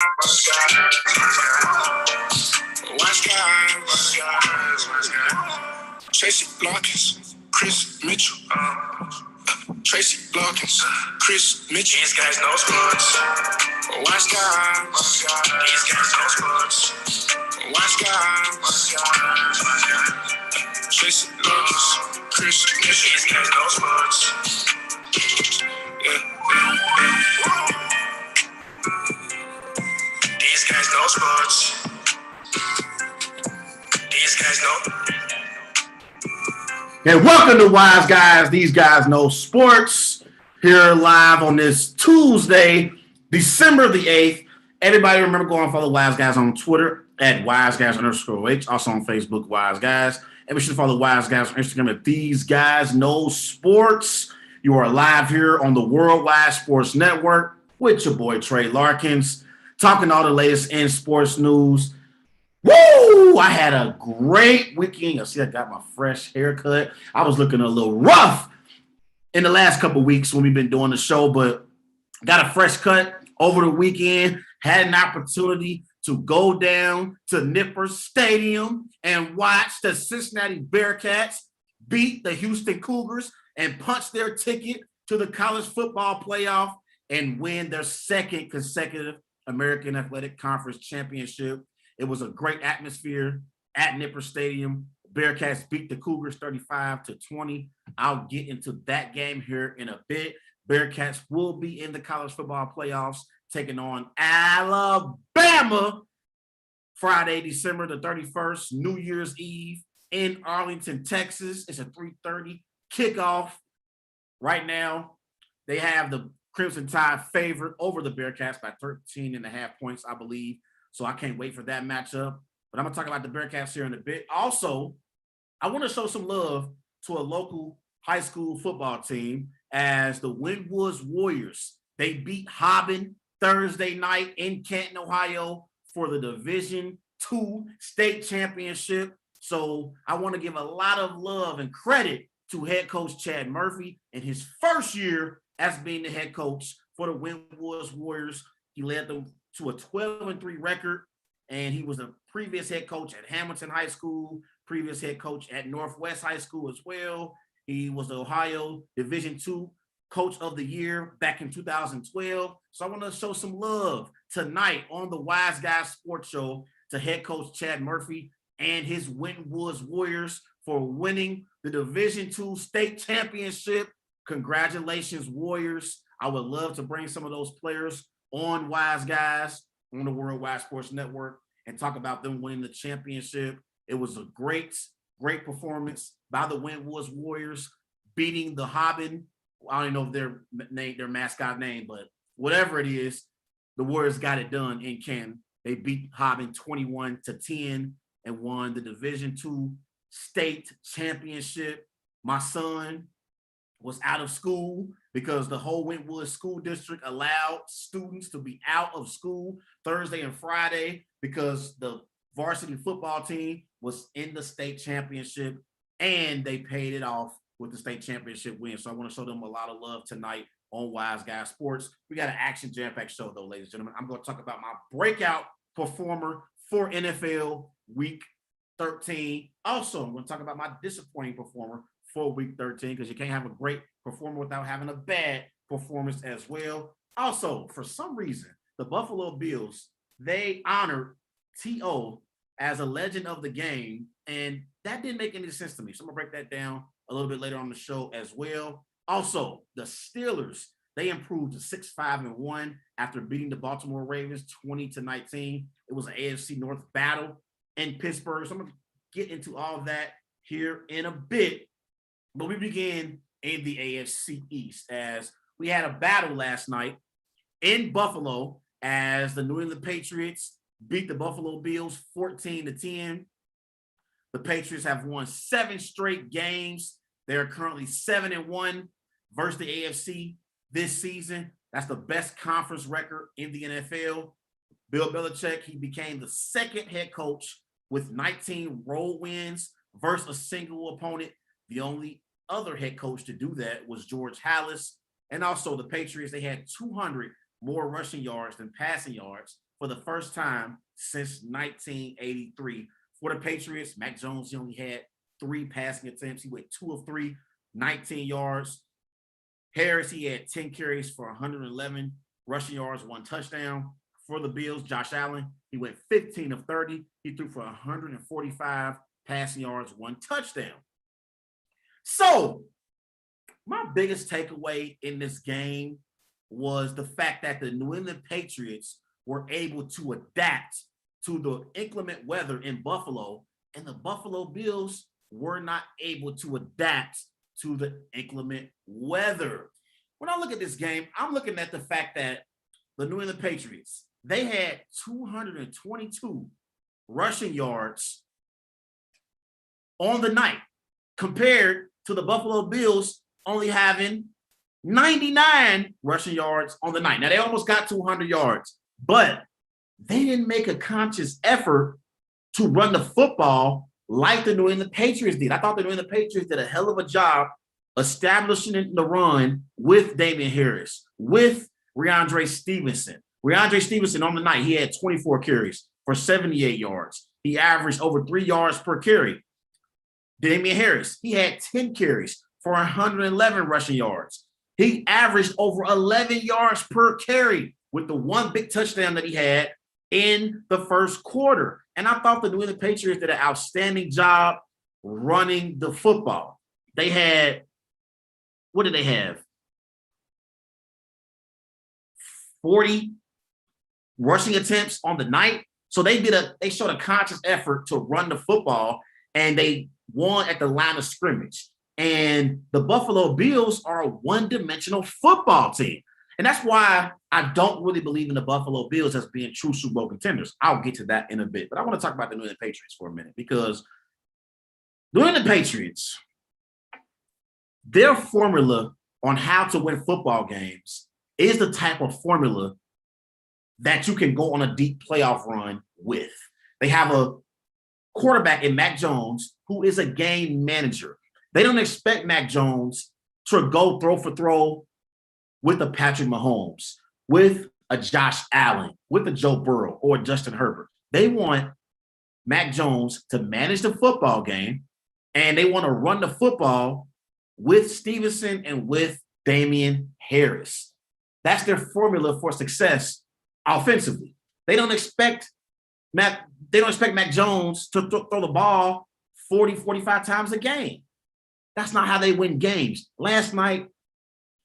Tracy Blockins, Chris Mitchell. Tracy Blockins, Chris Mitchell. These guys know sports. Watch guys. These guys know sports. Watch guys. Tracy Blockins, Chris Mitchell. These guys know sports. These guys know sports. These guys know. And welcome to Wise Guys. These guys know sports. Here live on this Tuesday, December the 8th. Everybody remember going and follow Wise Guys on Twitter at WiseGuys_H. Also on Facebook, Wise Guys. And we should follow Wise Guys on Instagram at These Guys Know Sports. You are live here on the Worldwide Sports Network with your boy Trey Larkins, talking all the latest in sports news. Woo! I had a great weekend. You see, I got my fresh haircut. I was looking a little rough in the last couple of weeks when we've been doing the show, but got a fresh cut over the weekend. Had an opportunity to go down to Nippers Stadium and watch the Cincinnati Bearcats beat the Houston Cougars and punch their ticket to the college football playoff and win their second consecutive American Athletic Conference championship. It was a great atmosphere at Nippers Stadium. Bearcats beat the Cougars 35-20. I'll get into that game here in a bit. Bearcats will be in the college football playoffs, taking on Alabama Friday, December the 31st, New Year's Eve in Arlington, Texas. It's a 3:30 kickoff. Right now, they have the Crimson Tide favored over the Bearcats by 13.5 points, I believe. So I can't wait for that matchup. But I'm going to talk about the Bearcats here in a bit. Also, I want to show some love to a local high school football team as the Wynwoods Warriors. They beat Hobben Thursday night in Canton, Ohio for the Division II state championship. So I want to give a lot of love and credit to head coach Chad Murphy in his first year as being the head coach for the Wynwoods Warriors. He led them to a 12-3 record, and he was a previous head coach at Hamilton High School, previous head coach at Northwest High School as well. He was the Ohio Division II Coach of the Year back in 2012. So I want to show some love tonight on the Wise Guys Sports Show to head coach Chad Murphy and his Wynwoods Warriors for winning the Division II state championship. Congratulations, Warriors. I would love to bring some of those players on Wise Guys on the Worldwide Sports Network and talk about them winning the championship. It was a great performance by the Wynwoods Warriors, beating the Hobben. I don't know if their mascot name, but whatever it is, the Warriors got it done in Canton. They beat Hobben 21-10 and won the Division II state championship. My son was out of school because the whole Wynwood School District allowed students to be out of school Thursday and Friday because the varsity football team was in the state championship and they paid it off with the state championship win. So I want to show them a lot of love tonight on Wise Guys Sports. We got an action jam-packed show though, ladies and gentlemen. I'm going to talk about my breakout performer for NFL Week 13. Also, I'm going to talk about my disappointing performer for Week 13 because you can't have a great performer without having a bad performance as well. Also, for some reason, the Buffalo Bills, they honored T.O. as a legend of the game, and that didn't make any sense to me. So I'm going to break that down a little bit later on the show as well. Also, the Steelers, they improved to 6-5-1 after beating the Baltimore Ravens 20-19. It was an AFC North battle in Pittsburgh. So I'm going to get into all that here in a bit. But we begin in the AFC East as we had a battle last night in Buffalo as the New England Patriots beat the Buffalo Bills 14-10. The Patriots have won 7 straight games. They are currently 7-1 versus the AFC this season. That's the best conference record in the NFL. Bill Belichick, he became the second head coach with 19 road wins versus a single opponent. The only other head coach to do that was George Halas. And also the Patriots, they had 200 more rushing yards than passing yards for the first time since 1983. For the Patriots, Mac Jones, he only had 3 passing attempts. He went 2 of 3, 19 yards. Harris, he had 10 carries for 111 rushing yards, 1 touchdown. For the Bills, Josh Allen, he went 15 of 30. He threw for 145 passing yards, 1 touchdown. So, my biggest takeaway in this game was the fact that the New England Patriots were able to adapt to the inclement weather in Buffalo, and the Buffalo Bills were not able to adapt to the inclement weather. When I look at this game, I'm looking at the fact that the New England Patriots, they had 222 rushing yards on the night compared to the Buffalo Bills only having 99 rushing yards on the night. Now, they almost got 200 yards, but they didn't make a conscious effort to run the football like the New England Patriots did. I thought the New England Patriots did a hell of a job establishing the run with Damian Harris, with Rhamondre Stevenson. Rhamondre Stevenson on the night, he had 24 carries for 78 yards. He averaged over 3 yards per carry. Damian Harris, he had 10 carries for 111 rushing yards. He averaged over 11 yards per carry with the 1 big touchdown that he had in the first quarter. And I thought the New England Patriots did an outstanding job running the football. They had, what did they have? 40 rushing attempts on the night. So they showed a conscious effort to run the football, and they won at the line of scrimmage. And the Buffalo Bills are a one-dimensional football team. And that's why I don't really believe in the Buffalo Bills as being true Super Bowl contenders. I'll get to that in a bit. But I want to talk about the New England Patriots for a minute, because New England Patriots, their formula on how to win football games is the type of formula that you can go on a deep playoff run with. They have a quarterback in Mac Jones who is a game manager. They don't expect Mac Jones to go throw for throw with a Patrick Mahomes, with a Josh Allen, with a Joe Burrow or Justin Herbert. They want Mac Jones to manage the football game, and they want to run the football with Stevenson and with Damian Harris. That's their formula for success offensively. They don't expect Mac Jones to throw the ball 40, 45 times a game. That's not how they win games. Last night,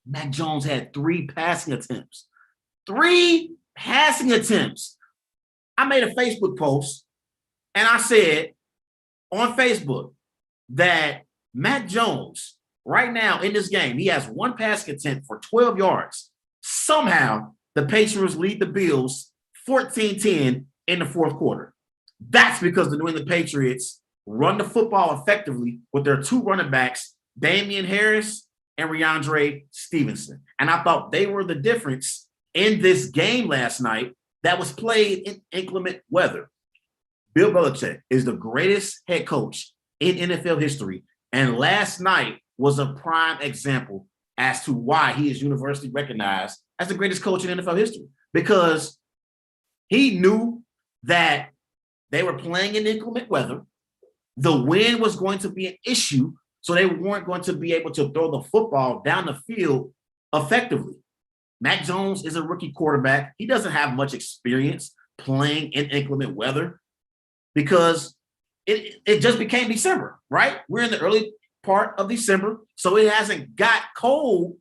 Mac Jones had 3 passing attempts. 3 passing attempts. I made a Facebook post, and I said on Facebook that Mac Jones, right now in this game, he has 1 passing attempt for 12 yards. Somehow, the Patriots lead the Bills 14-10 in the fourth quarter. That's because the New England Patriots run the football effectively with their 2 running backs, Damian Harris and Rhamondre Stevenson. And I thought they were the difference in this game last night that was played in inclement weather. Bill Belichick is the greatest head coach in NFL history, and last night was a prime example as to why he is universally recognized as the greatest coach in NFL history, because he knew that they were playing in inclement weather. The wind was going to be an issue, so they weren't going to be able to throw the football down the field effectively. Mac Jones is a rookie quarterback. He doesn't have much experience playing in inclement weather because it just became December, right? We're in the early part of December, so it hasn't got cold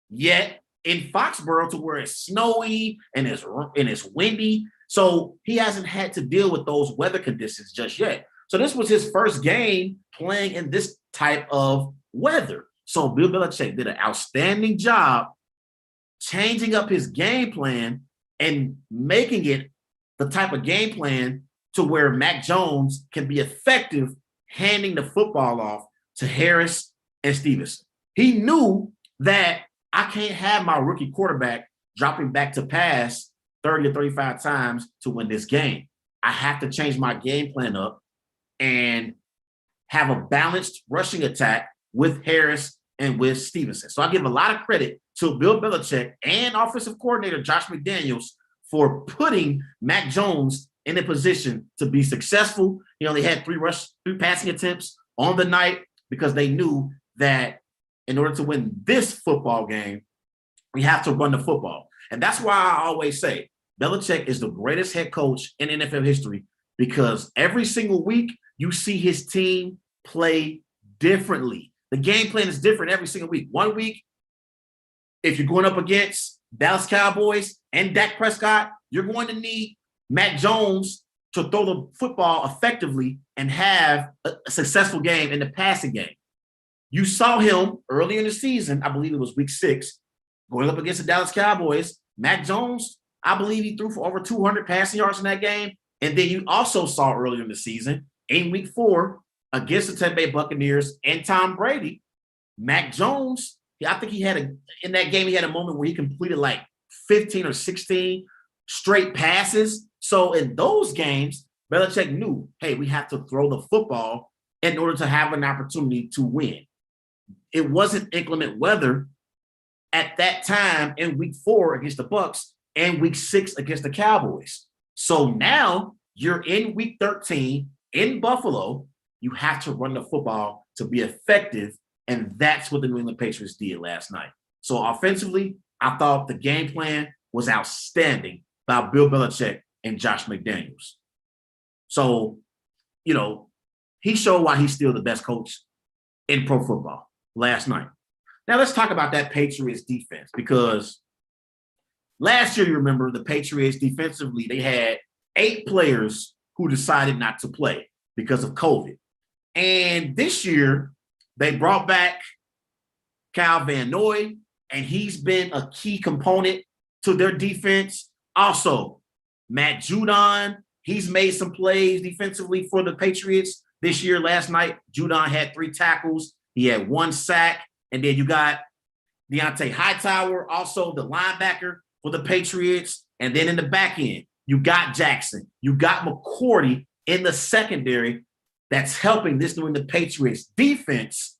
yet in Foxborough to where it's snowy and it's windy. So he hasn't had to deal with those weather conditions just yet. So this was his first game playing in this type of weather. So Bill Belichick did an outstanding job changing up his game plan and making it the type of game plan to where Mac Jones can be effective handing the football off to Harris and Stevenson. He knew that I can't have my rookie quarterback dropping back to pass 30 or 35 times to win this game. I have to change my game plan up and have a balanced rushing attack with Harris and with Stevenson. So I give a lot of credit to Bill Belichick and offensive coordinator Josh McDaniels for putting Mac Jones in a position to be successful. He only had three passing attempts on the night because they knew that in order to win this football game, we have to run the football. And that's why I always say Belichick is the greatest head coach in NFL history, because every single week you see his team play differently. The game plan is different every single week. One week, if you're going up against Dallas Cowboys and Dak Prescott, you're going to need Mac Jones to throw the football effectively and have a successful game in the passing game. You saw him early in the season, I believe it was week 6, going up against the Dallas Cowboys. Mac Jones, I believe he threw for over 200 passing yards in that game. And then you also saw earlier in the season, in week 4, against the Tampa Bay Buccaneers and Tom Brady, Mac Jones, I think in that game, he had a moment where he completed like 15 or 16 straight passes. So in those games, Belichick knew, hey, we have to throw the football in order to have an opportunity to win. It wasn't inclement weather at that time in week 4 against the Bucs and week 6 against the Cowboys. So now you're in week 13 in Buffalo. You have to run the football to be effective. And that's what the New England Patriots did last night. So offensively, I thought the game plan was outstanding by Bill Belichick and Josh McDaniels. So, he showed why he's still the best coach in pro football last night. Now let's talk about that Patriots defense, because last year, you remember the Patriots defensively, they had 8 players who decided not to play because of COVID. And this year, they brought back Kyle Van Noy, and he's been a key component to their defense. Also, Matt Judon, he's made some plays defensively for the Patriots this year. Last night, Judon had 3 tackles. He had 1 sack. And then you got Deontay Hightower, also the linebacker for the Patriots. And then in the back end, you got Jackson. You got McCourty in the secondary that's helping this New England Patriots defense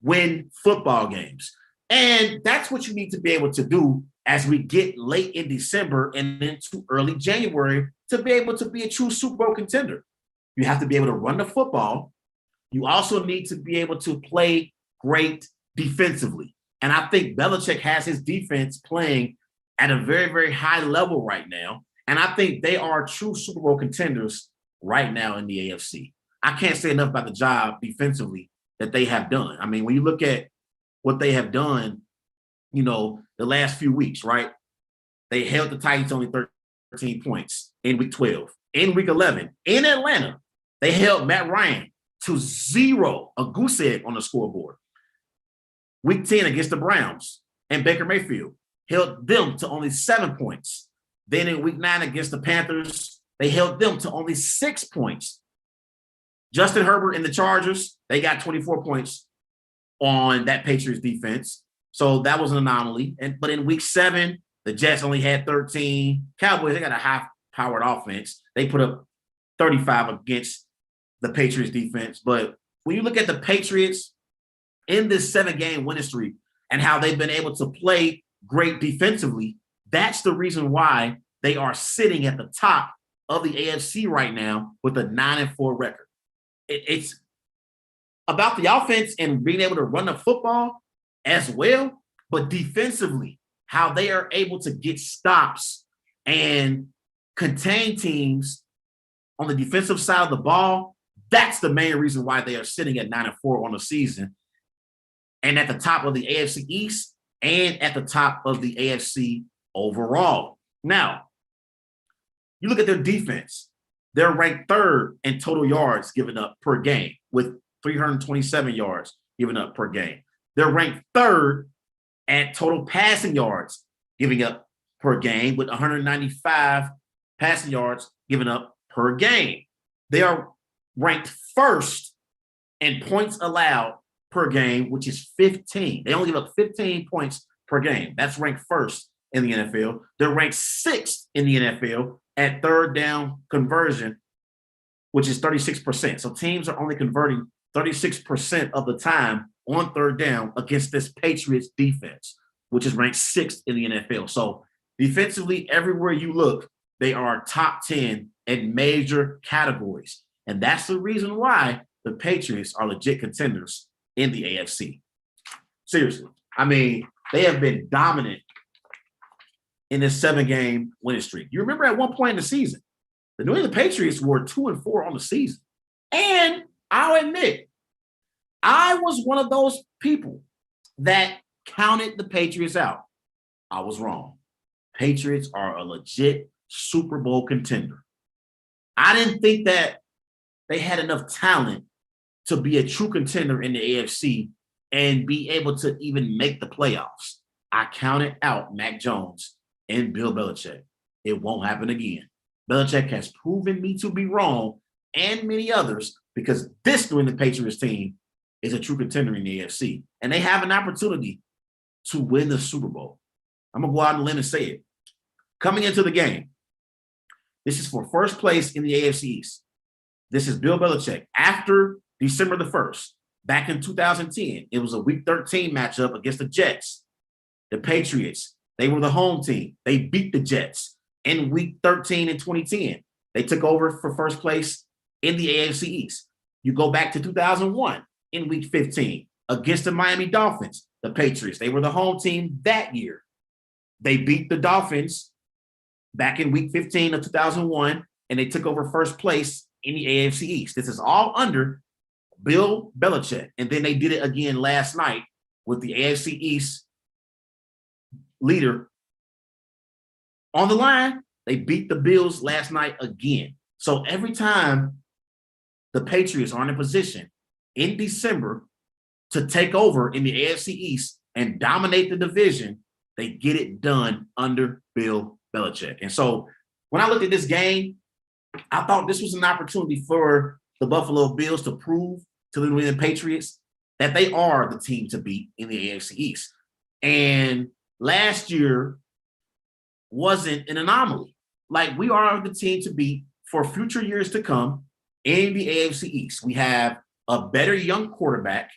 win football games. And that's what you need to be able to do as we get late in December and into early January to be able to be a true Super Bowl contender. You have to be able to run the football. You also need to be able to play great defensively. And I think Belichick has his defense playing at a very, very high level right now. And I think they are true Super Bowl contenders right now in the AFC. I can't say enough about the job defensively that they have done. I mean, when you look at what they have done, the last few weeks, right? They held the Titans only 13 points in week 12. In week 11, in Atlanta, they held Matt Ryan to 0, a goose egg on the scoreboard. Week 10 against the Browns and Baker Mayfield held them to only 7 points. Then in week 9 against the Panthers, they held them to only 6 points. Justin Herbert and the Chargers, they got 24 points on that Patriots defense. So that was an anomaly. But in week 7, the Jets only had 13. Cowboys, they got a high-powered offense. They put up 35 against the Patriots defense. But when you look at the Patriots in this 7-game winning streak and how they've been able to play great defensively, that's the reason why they are sitting at the top of the AFC right now with a 9-4 record. It's about the offense and being able to run the football as well, but defensively, how they are able to get stops and contain teams on the defensive side of the ball. That's the main reason why they are sitting at 9-4 on the season and at the top of the AFC East and at the top of the AFC overall. Now, you look at their defense. They're ranked 3rd in total yards given up per game with 327 yards given up per game. They're ranked 3rd at total passing yards giving up per game with 195 passing yards given up per game. They are ranked 1st in points allowed per game, which is 15. They only give up 15 points per game. That's ranked 1st in the NFL. They're ranked 6th in the NFL at 3rd down conversion, which is 36%. So teams are only converting 36% of the time on 3rd down against this Patriots defense, which is ranked 6th in the NFL. So Defensively, everywhere you look, they are top 10 in major categories. And that's the reason why the Patriots are legit contenders in the AFC. Seriously. I mean, they have been dominant in this 7-game winning streak. You remember at one point in the season, the New England Patriots were 2-4 on the season. And I'll admit, I was one of those people that counted the Patriots out. I was wrong. Patriots are a legit Super Bowl contender. I didn't think that they had enough talent to be a true contender in the AFC and be able to even make the playoffs. I counted out Mac Jones and Bill Belichick. It won't happen again. Belichick has proven me to be wrong and many others because this New England Patriots team is a true contender in the AFC. And they have an opportunity to win the Super Bowl. I'm going to go out on a limb and say it. Coming into the game, this is for first place in the AFC East. This is Bill Belichick. After December the 1st, back in 2010, it was a Week 13 matchup against the Jets. The Patriots, they were the home team. They beat the Jets in Week 13 in 2010. They took over for first place in the AFC East. You go back to 2001 in Week 15 against the Miami Dolphins. The Patriots, they were the home team that year. They beat the Dolphins back in Week 15 of 2001, and they took over first place in the AFC East. This is all under Bill Belichick. And then they did it again last night with the AFC East leader on the line. They beat the Bills last night again. So every time the Patriots are in a position in December to take over in the AFC East and dominate the division, they get it done under Bill Belichick. And so when I looked at this game, I thought this was an opportunity for the Buffalo Bills to prove to the New England Patriots that they are the team to beat in the AFC East. And last year wasn't an anomaly. Like, we are the team to beat for future years to come in the AFC East. We have a better young quarterback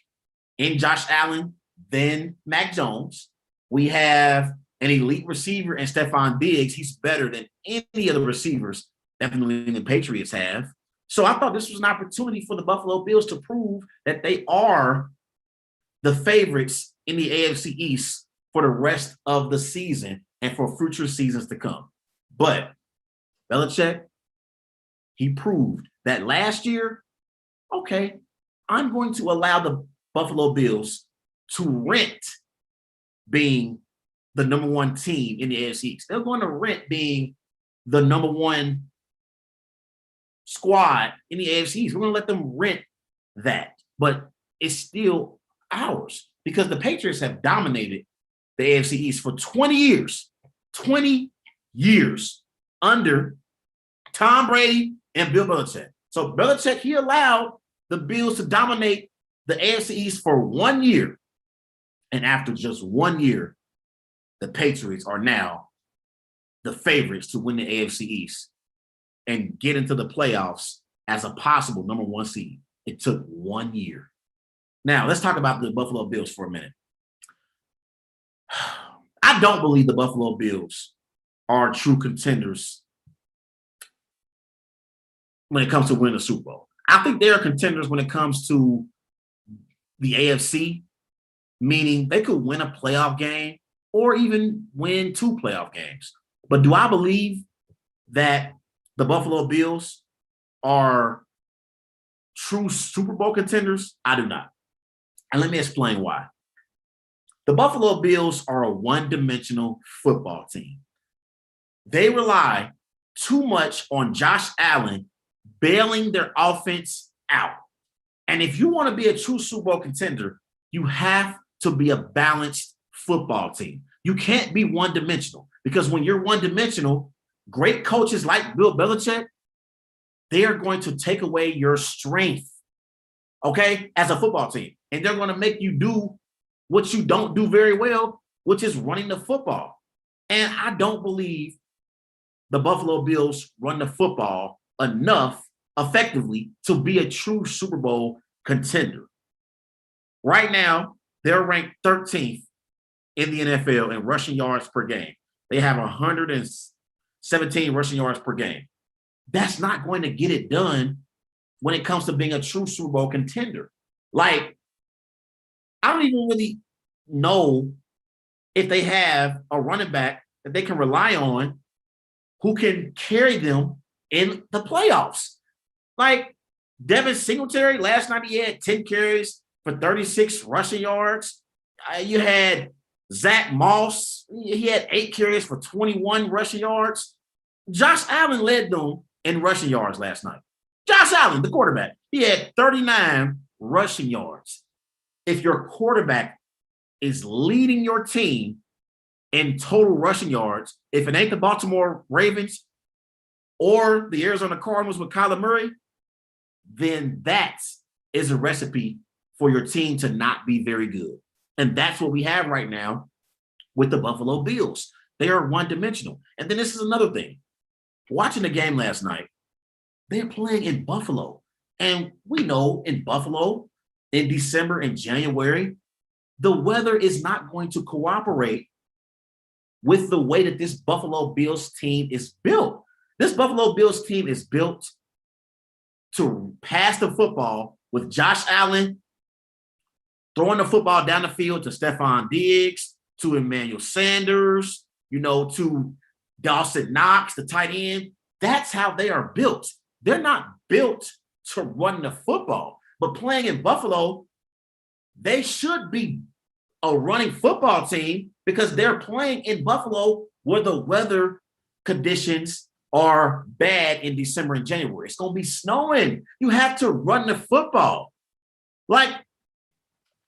in Josh Allen than Mac Jones. We have an elite receiver in Stephon Diggs. He's better than any of the receivers that the New England Patriots have. So I thought this was an opportunity for the Buffalo Bills to prove that they are the favorites in the AFC East for the rest of the season and for future seasons to come. But Belichick, he proved that last year, okay, I'm going to allow the Buffalo Bills to rent being the number one team in the AFC East. They're going to rent being the number one squad in the AFC East. We're going to let them rent that. But it's still ours because the Patriots have dominated the AFC East for 20 years. 20 years under Tom Brady and Bill Belichick. So Belichick, he allowed the Bills to dominate the AFC East for 1 year. And after just 1 year, the Patriots are now the favorites to win the AFC East and get into the playoffs as a possible number one seed. It took 1 year. Now, let's talk about the Buffalo Bills for a minute. I don't believe the Buffalo Bills are true contenders when it comes to winning a Super Bowl. I think they are contenders when it comes to the AFC, meaning they could win a playoff game or even win 2 playoff games. But do I believe that the Buffalo Bills are true Super Bowl contenders? I do not. And let me explain why. The Buffalo Bills are a one-dimensional football team. They rely too much on Josh Allen bailing their offense out. And if you want to be a true Super Bowl contender, you have to be a balanced football team. You can't be one-dimensional because when you're one-dimensional, great coaches like Bill Belichick, they are going to take away your strength, okay, as a football team. And they're going to make you do what you don't do very well, which is running the football. And I don't believe the Buffalo Bills run the football enough effectively to be a true Super Bowl contender. Right now, they're ranked 13th in the NFL in rushing yards per game. they have 117 rushing yards per game. That's not going to get it done when it comes to being a true Super Bowl contender. Like, I don't even really know if they have a running back that they can rely on who can carry them in the playoffs. Like, Devin Singletary, last night he had 10 carries for 36 rushing yards. You had Zach Moss. He had 8 carries for 21 rushing yards. Josh Allen led them in rushing yards last night. Josh Allen, the quarterback, he had 39 rushing yards. If your quarterback is leading your team in total rushing yards, if it ain't the Baltimore Ravens or the Arizona Cardinals with Kyler Murray, then that is a recipe for your team to not be very good. And that's what we have right now with the Buffalo Bills. They are one-dimensional. And then this is another thing. Watching the game last night, they're playing in Buffalo. And we know in Buffalo, in December and January, the weather is not going to cooperate with the way that this Buffalo Bills team is built. This Buffalo Bills team is built to pass the football with Josh Allen throwing the football down the field to Stephon Diggs, to Emmanuel Sanders, to Dawson Knox, the tight end. That's how they are built. They're not built to run the football. But playing in Buffalo, they should be a running football team because they're playing in Buffalo where the weather conditions are bad in December and January. It's going to be snowing. You have to run the football. Like,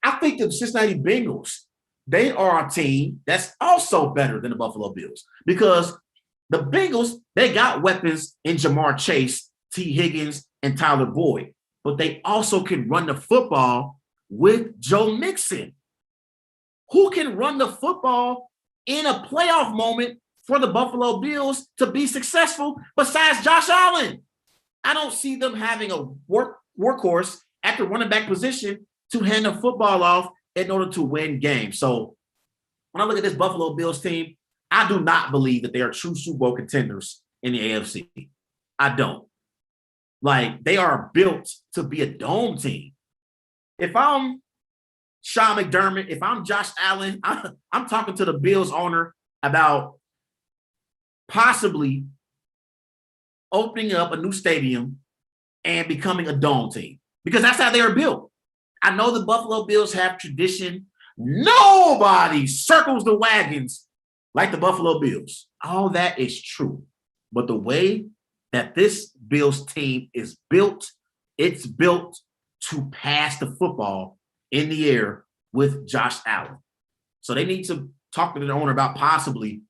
I think the Cincinnati Bengals, they are a team that's also better than the Buffalo Bills because the Bengals, they got weapons in Jamar Chase, T. Higgins, and Tyler Boyd, but they also can run the football with Joe Mixon. Who can run the football in a playoff moment for the Buffalo Bills to be successful besides Josh Allen? I don't see them having a workhorse at the running back position to hand the football off in order to win games. So when I look at this Buffalo Bills team, I do not believe that they are true Super Bowl contenders in the AFC. I don't. Like, they are built to be a dome team. If I'm Sean McDermott, if I'm Josh Allen, I'm talking to the Bills owner about possibly opening up a new stadium and becoming a dome team because that's how they are built. I know the Buffalo Bills have tradition. Nobody circles the wagons like the Buffalo Bills. All that is true. But the way that this Bills team is built, it's built to pass the football in the air with Josh Allen. So they need to talk to the owner about possibly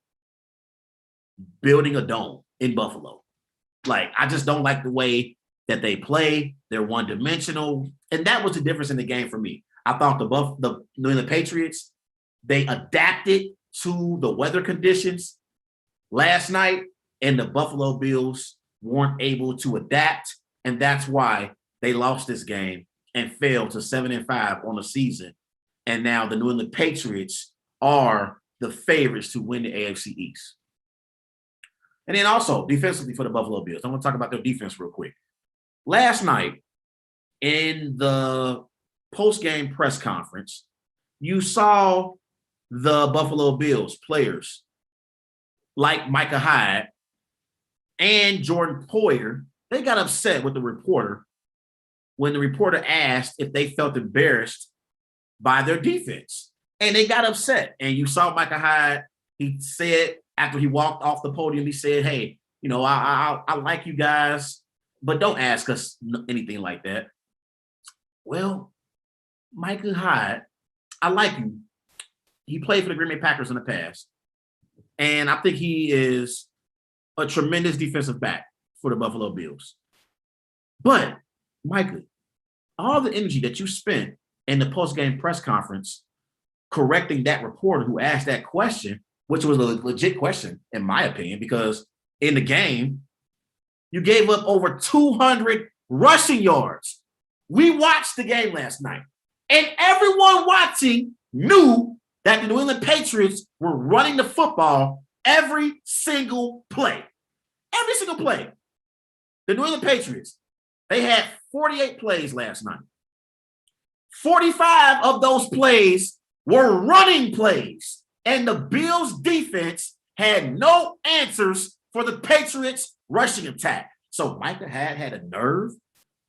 building a dome in Buffalo. Like, I just don't like the way that they play. They're one-dimensional. And that was the difference in the game for me. I thought the New England Patriots, they adapted to the weather conditions last night, and the Buffalo Bills weren't able to adapt. And that's why they lost this game and fell to 7-5 on the season. And now the New England Patriots are the favorites to win the AFC East. And then also defensively for the Buffalo Bills, I want to talk about their defense real quick. Last night in the post-game press conference, you saw the Buffalo Bills players like Micah Hyde and Jordan Poyer. They got upset with the reporter when the reporter asked if they felt embarrassed by their defense. And they got upset. And you saw Micah Hyde, he said after he walked off the podium, he said, hey, I like you guys, but don't ask us anything like that. Well, Micah Hyde, I like you. He played for the Green Bay Packers in the past. And I think he is a tremendous defensive back for the Buffalo Bills. But, Micah, all the energy that you spent in the post-game press conference correcting that reporter who asked that question, which was a legit question, in my opinion, because in the game, you gave up over 200 rushing yards. We watched the game last night, and everyone watching knew that the New England Patriots were running the football every single play. Every single play. The New England Patriots, they had 48 plays last night. 45 of those plays were running plays. And the Bills defense had no answers for the Patriots rushing attack. So Micah had a nerve,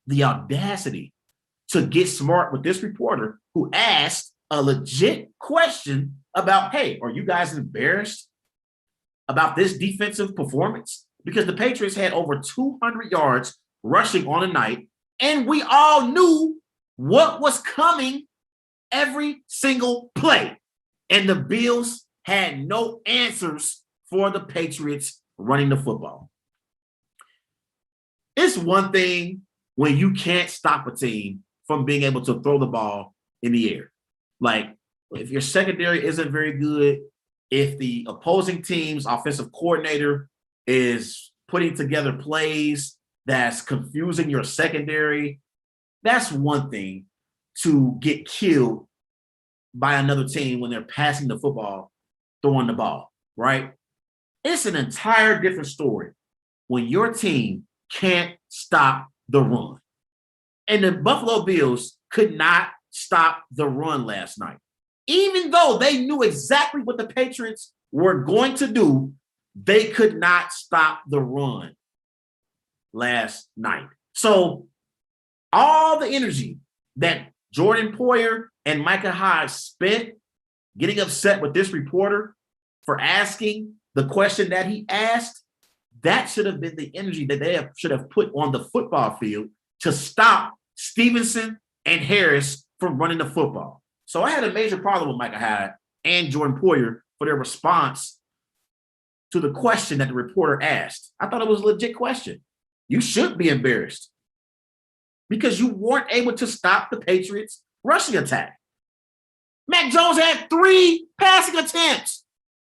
the audacity to get smart with this reporter who asked a legit question about, hey, are you guys embarrassed about this defensive performance? Because the Patriots had over 200 yards rushing on a night, and we all knew what was coming every single play. And the Bills had no answers for the Patriots running the football. It's one thing when you can't stop a team from being able to throw the ball in the air. Like, if your secondary isn't very good, if the opposing team's offensive coordinator is putting together plays that's confusing your secondary, that's one thing to get killed by another team when they're passing the football, throwing the ball, right? It's an entire different story when your team can't stop the run. And the Buffalo Bills could not stop the run last night. Even though they knew exactly what the Patriots were going to do, they could not stop the run last night. So all the energy that Jordan Poyer and Micah Hyde spent getting upset with this reporter for asking the question that he asked, that should have been the energy that they should have put on the football field to stop Stevenson and Harris from running the football. So I had a major problem with Micah Hyde and Jordan Poyer for their response to the question that the reporter asked. I thought it was a legit question. You should be embarrassed because you weren't able to stop the Patriots' rushing attack. Mac Jones had 3 passing attempts.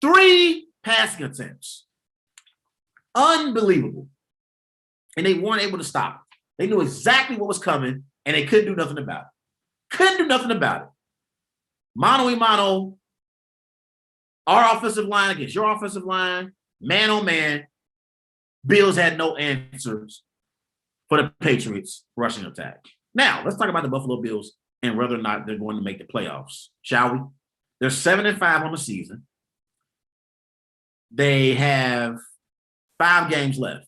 3 passing attempts. Unbelievable. And they weren't able to stop it. They knew exactly what was coming, and they couldn't do nothing about it. Couldn't do nothing about it. Mano a mano, our offensive line against your offensive line, man on man, Bills had no answers for the Patriots rushing attack. Now, let's talk about the Buffalo Bills and whether or not they're going to make the playoffs, shall we? They're 7-5 on the season. They have 5 games left.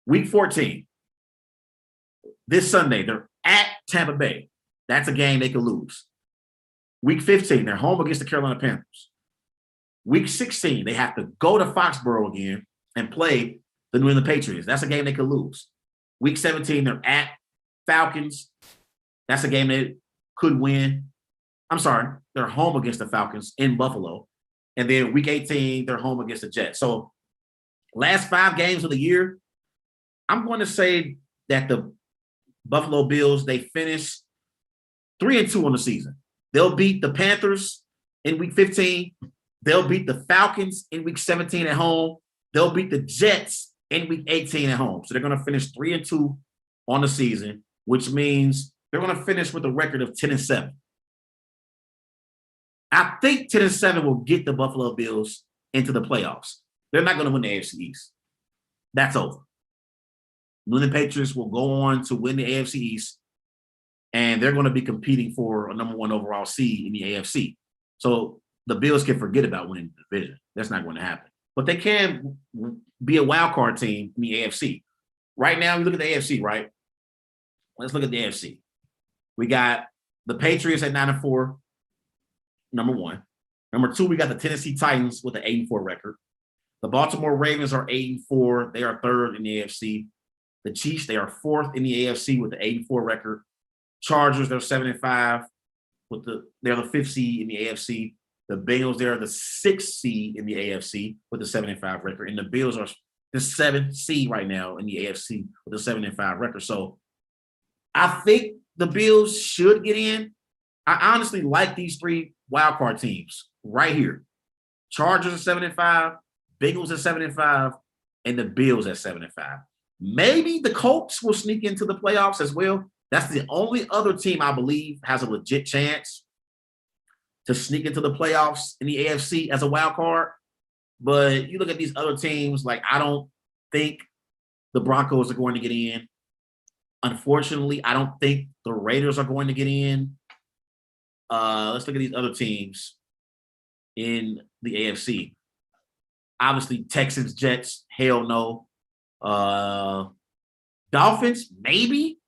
Week 14. This Sunday, they're at Tampa Bay. That's a game they could lose. Week 15, they're home against the Carolina Panthers. Week 16, they have to go to Foxborough again and play the New England Patriots. That's a game they could lose. Week 17, they're at Falcons. That's a game they could win. I'm sorry, they're home against the Falcons in Buffalo. And then week 18, they're home against the Jets. So last 5 games of the year, I'm going to say that the Buffalo Bills, they finish 3-2 on the season. They'll beat the Panthers in week 15. They'll beat the Falcons in week 17 at home. They'll beat the Jets in week 18 at home. So they're going to finish 3-2 on the season, which means they're going to finish with a record of 10-7. I think 10-7 will get the Buffalo Bills into the playoffs. They're not going to win the AFC East. That's over. New England Patriots will go on to win the AFC East, and they're going to be competing for a number 1 overall seed in the AFC. So the Bills can forget about winning the division. That's not going to happen. But they can be a wild card team in the AFC. Right now, we look at the AFC, right? Let's look at the AFC. We got the Patriots at 9-4, number 1. Number 2, we got the Tennessee Titans with an 8-4 record. The Baltimore Ravens are 8-4. They are 3rd in the AFC. The Chiefs, they are 4th in the AFC with the 8-4 record. Chargers, they're 7-5. They're the 5th seed in the AFC. The Bengals, they're the 6th seed in the AFC with the 7-5 record. And the Bills are the 7th seed right now in the AFC with a 7-5 record. So I think the Bills should get in. I honestly like these 3 wildcard teams right here. Chargers at 7-5, Bengals at 7-5, and the Bills at 7-5. Maybe the Colts will sneak into the playoffs as well. That's the only other team I believe has a legit chance. to sneak into the playoffs in the AFC as a wild card. But you look at these other teams, like I don't think the Broncos are going to get in. Unfortunately, I don't think the Raiders are going to get in. Let's look at these other teams in the AFC. Obviously, Texans, Jets, hell no. Dolphins, maybe.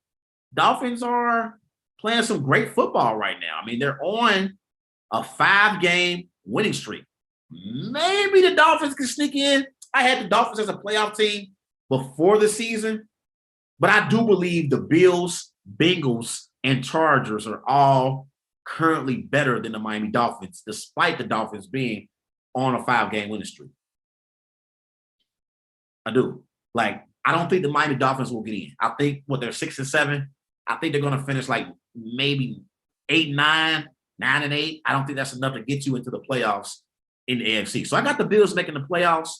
Dolphins are playing some great football right now. I mean, they're on a 5-game winning streak. Maybe the Dolphins can sneak in. I had the Dolphins as a playoff team before the season, but I do believe the Bills, Bengals, and Chargers are all currently better than the Miami Dolphins, despite the Dolphins being on a 5-game winning streak. I do. Like, I don't think the Miami Dolphins will get in. I think they're 6-7. I think they're going to finish like maybe 8-9, 9-8. I don't think that's enough to get you into the playoffs in the AFC. So I got the Bills making the playoffs,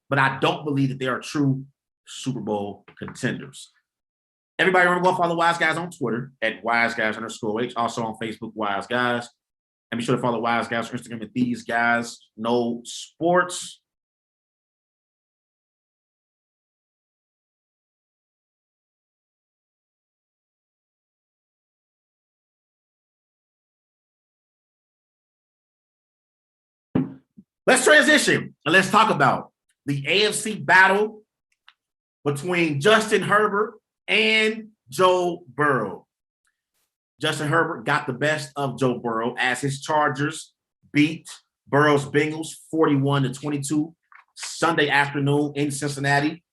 but I don't believe that they are true Super Bowl contenders. Everybody remember to go follow Wise Guys on Twitter at WiseGuys_H. Also on Facebook, Wise Guys. And be sure to follow Wise Guys on Instagram at These Guys Know Sports. Let's transition and let's talk about the AFC battle between Justin Herbert and Joe Burrow. Justin Herbert got the best of Joe Burrow as his Chargers beat Burrow's Bengals 41-22 Sunday afternoon in Cincinnati.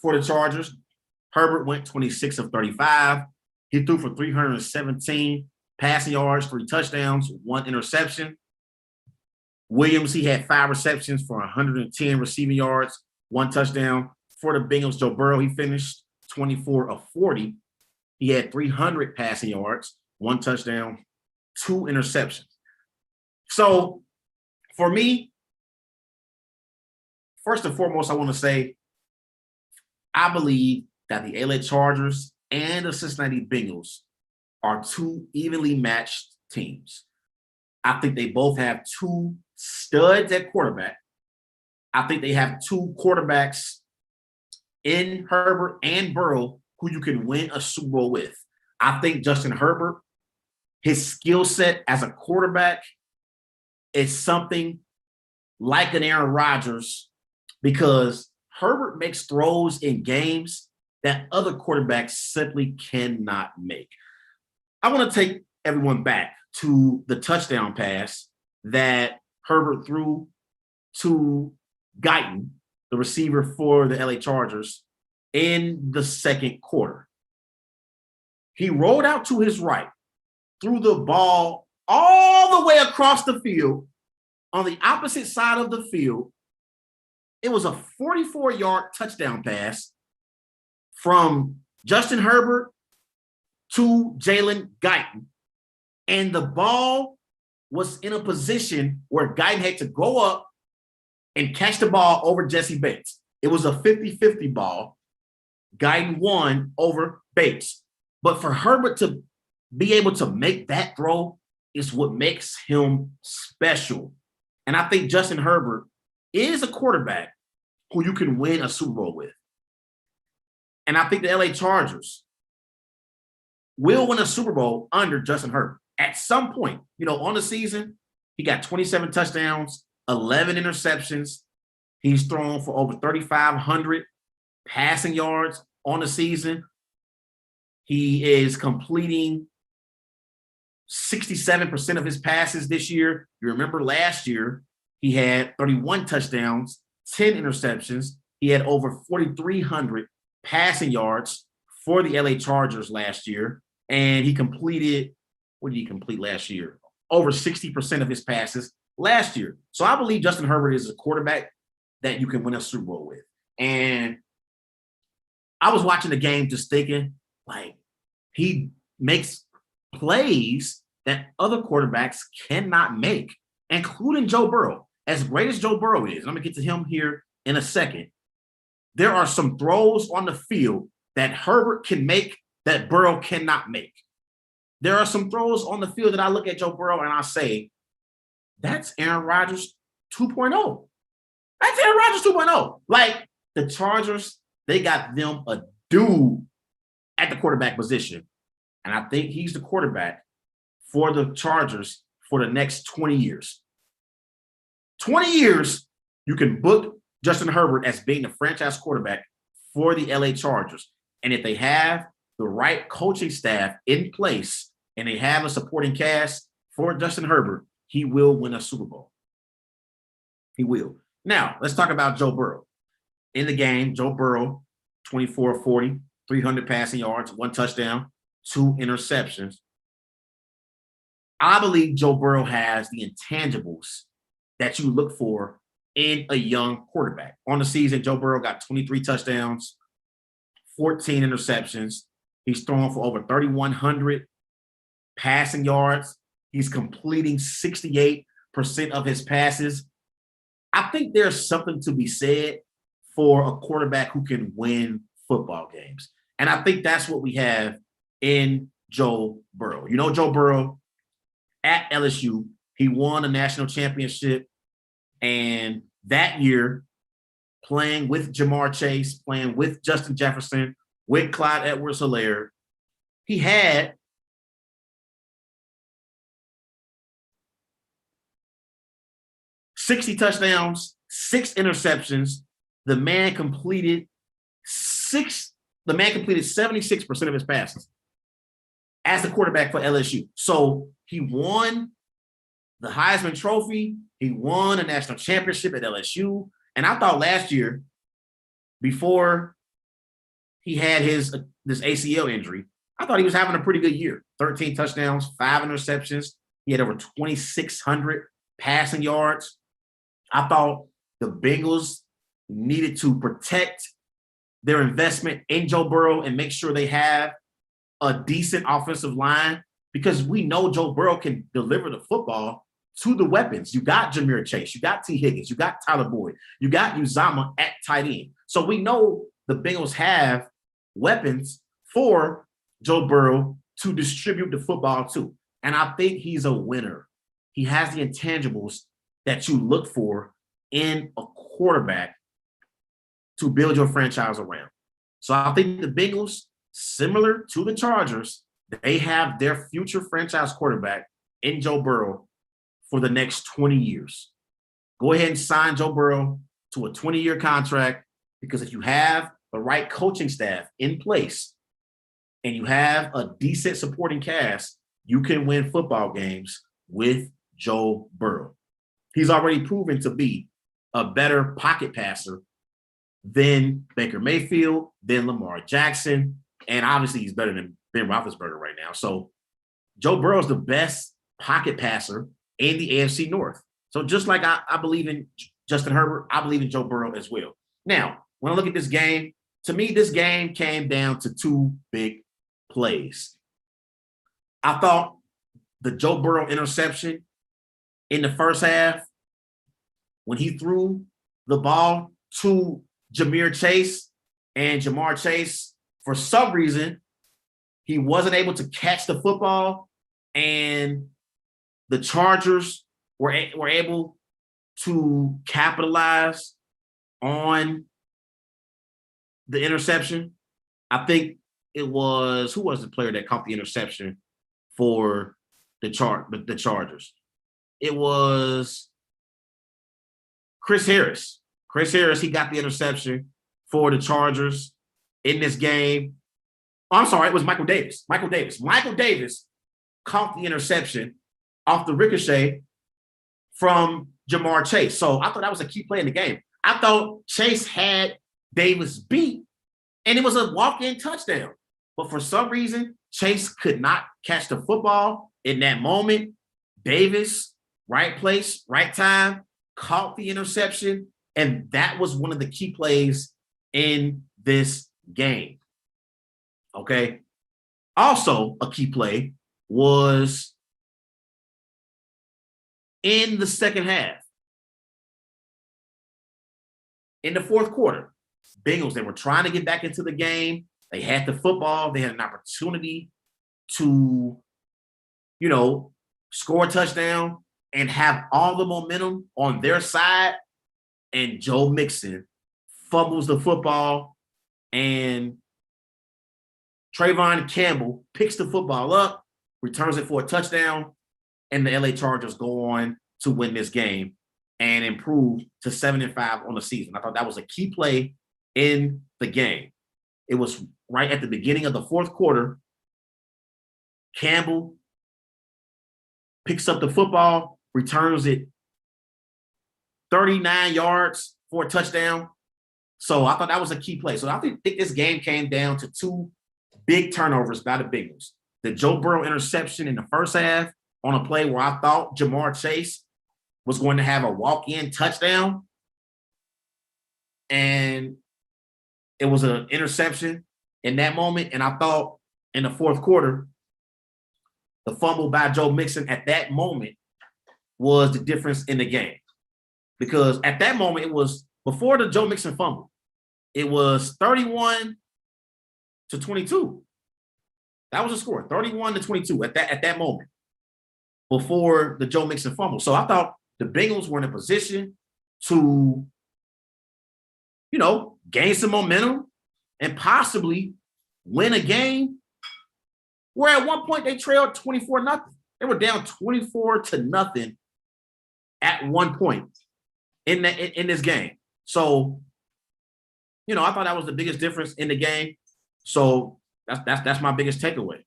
For the Chargers, Herbert went 26 of 35. He threw for 317 passing yards, 3 touchdowns, 1 interception. Williams, he had 5 receptions for 110 receiving yards, 1 touchdown. For the Bengals, Joe Burrow, he finished 24 of 40. He had 300 passing yards, 1 touchdown, 2 interceptions. So for me, first and foremost, I want to say, I believe that the LA Chargers and the Cincinnati Bengals are 2 evenly matched teams. I think they both have 2 studs at quarterback. I think they have 2 quarterbacks in Herbert and Burrow who you can win a Super Bowl with. I think Justin Herbert, his skill set as a quarterback is something like an Aaron Rodgers, because Herbert makes throws in games that other quarterbacks simply cannot make. I want to take everyone back to the touchdown pass that Herbert threw to Guyton, the receiver for the LA Chargers, in the second quarter. He rolled out to his right, threw the ball all the way across the field on the opposite side of the field. It was a 44-yard touchdown pass from Justin Herbert to Jalen Guyton. And the ball was in a position where Guyton had to go up and catch the ball over Jesse Bates. It was a 50-50 ball. Guyton won over Bates. But for Herbert to be able to make that throw is what makes him special. And I think Justin Herbert is a quarterback who you can win a Super Bowl with. And I think the LA Chargers will win a Super Bowl under Justin Herbert. At some point, on the season, he got 27 touchdowns, 11 interceptions. He's thrown for over 3,500 passing yards on the season. He is completing 67% of his passes this year. You remember last year, he had 31 touchdowns, 10 interceptions. He had over 4,300 passing yards for the LA Chargers last year. And he completed, what did he complete last year? Over 60% of his passes last year. So I believe Justin Herbert is a quarterback that you can win a Super Bowl with. And I was watching the game just thinking, like, he makes plays that other quarterbacks cannot make, including Joe Burrow. As great as Joe Burrow is, I'm going to get to him here in a second, there are some throws on the field that Herbert can make that Burrow cannot make. There are some throws on the field that I look at Joe Burrow and I say, That's Aaron Rodgers 2.0. That's Aaron Rodgers 2.0. Like the Chargers, they got them a dude at the quarterback position. And I think he's the quarterback for the Chargers for the next 20 years. 20 years, you can book Justin Herbert as being the franchise quarterback for the LA Chargers. And if they have the right coaching staff in place and they have a supporting cast for Justin Herbert, he will win a Super Bowl. He will. Now, let's talk about Joe Burrow. In the game, Joe Burrow, 24-40, 300 passing yards, 1 touchdown, 2 interceptions. I believe Joe Burrow has the intangibles that you look for in a young quarterback. On the season, Joe Burrow got 23 touchdowns, 14 interceptions. He's throwing for over 3,100 passing yards. He's completing 68% of his passes. I think there's something to be said for a quarterback who can win football games. And I think that's what we have in Joe Burrow. You know, Joe Burrow at LSU, he won a national championship. And that year, playing with Jamar Chase, playing with Justin Jefferson, with Clyde Edwards-Helaire, he had $60 touchdowns, 6 interceptions. The man completed 76% of his passes as the quarterback for LSU. So he won the Heisman Trophy. He won a national championship at LSU. And I thought last year, before he had this ACL injury, I thought he was having a pretty good year. 13 touchdowns, 5 interceptions. He had over 2,600 passing yards. I thought the Bengals needed to protect their investment in Joe Burrow and make sure they have a decent offensive line, because we know Joe Burrow can deliver the football to the weapons. You got Ja'Marr Chase, you got T. Higgins, you got Tyler Boyd, you got Uzama at tight end. So we know the Bengals have weapons for Joe Burrow to distribute the football to. And I think he's a winner. He has the intangibles that you look for in a quarterback to build your franchise around. So I think the Bengals, similar to the Chargers, they have their future franchise quarterback in Joe Burrow for the next 20 years. Go ahead and sign Joe Burrow to a 20-year contract, because if you have the right coaching staff in place and you have a decent supporting cast, you can win football games with Joe Burrow. He's already proven to be a better pocket passer than Baker Mayfield, than Lamar Jackson, and obviously he's better than Ben Roethlisberger right now. So Joe Burrow is the best pocket passer in the AFC North. So just like I believe in Justin Herbert, I believe in Joe Burrow as well. Now, when I look at this game, to me, this game came down to 2 big plays. I thought the Joe Burrow interception in the first half, when he threw the ball to Ja'Marr Chase, and Jamar Chase, for some reason, he wasn't able to catch the football, and the Chargers were able to capitalize on the interception. I think it was, who was the player that caught the interception for the Chargers? It was Chris Harris. Chris Harris, he got the interception for the Chargers in this game. Oh, I'm sorry, it was Michael Davis. Michael Davis caught the interception off the ricochet from Jamar Chase. So I thought that was a key play in the game. I thought Chase had Davis beat, and it was a walk-in touchdown. But for some reason, Chase could not catch the football in that moment. Davis, right place, right time, caught the interception, and that was one of the key plays in this game. Okay. Also, a key play was in the second half. In the fourth quarter, Bengals, they were trying to get back into the game. They had the football. They had an opportunity to, score a touchdown. and have all the momentum on their side, and Joe Mixon fumbles the football, and Trayvon Campbell picks the football up, returns it for a touchdown, and the LA Chargers go on to win this game and improve to 7-5 on the season. I thought that was a key play in the game. It was right at the beginning of the fourth quarter. Campbell picks up the football, returns it 39 yards for a touchdown. So I thought that was a key play. So I think this game came down to two big turnovers by the Bengals. The Joe Burrow interception in the first half on a play where I thought Jamar Chase was going to have a walk-in touchdown. And it was an interception in that moment. And I thought in the fourth quarter, the fumble by Joe Mixon at that moment was the difference in the game. Because at that moment, it was before the Joe Mixon fumble, it was 31-22. That was the score, 31-22 at that moment before the Joe Mixon fumble. So I thought the Bengals were in a position to, gain some momentum and possibly win a game where at one point they trailed 24-0. They were down 24-0 at one point in this game. So, I thought that was the biggest difference in the game. So that's my biggest takeaway.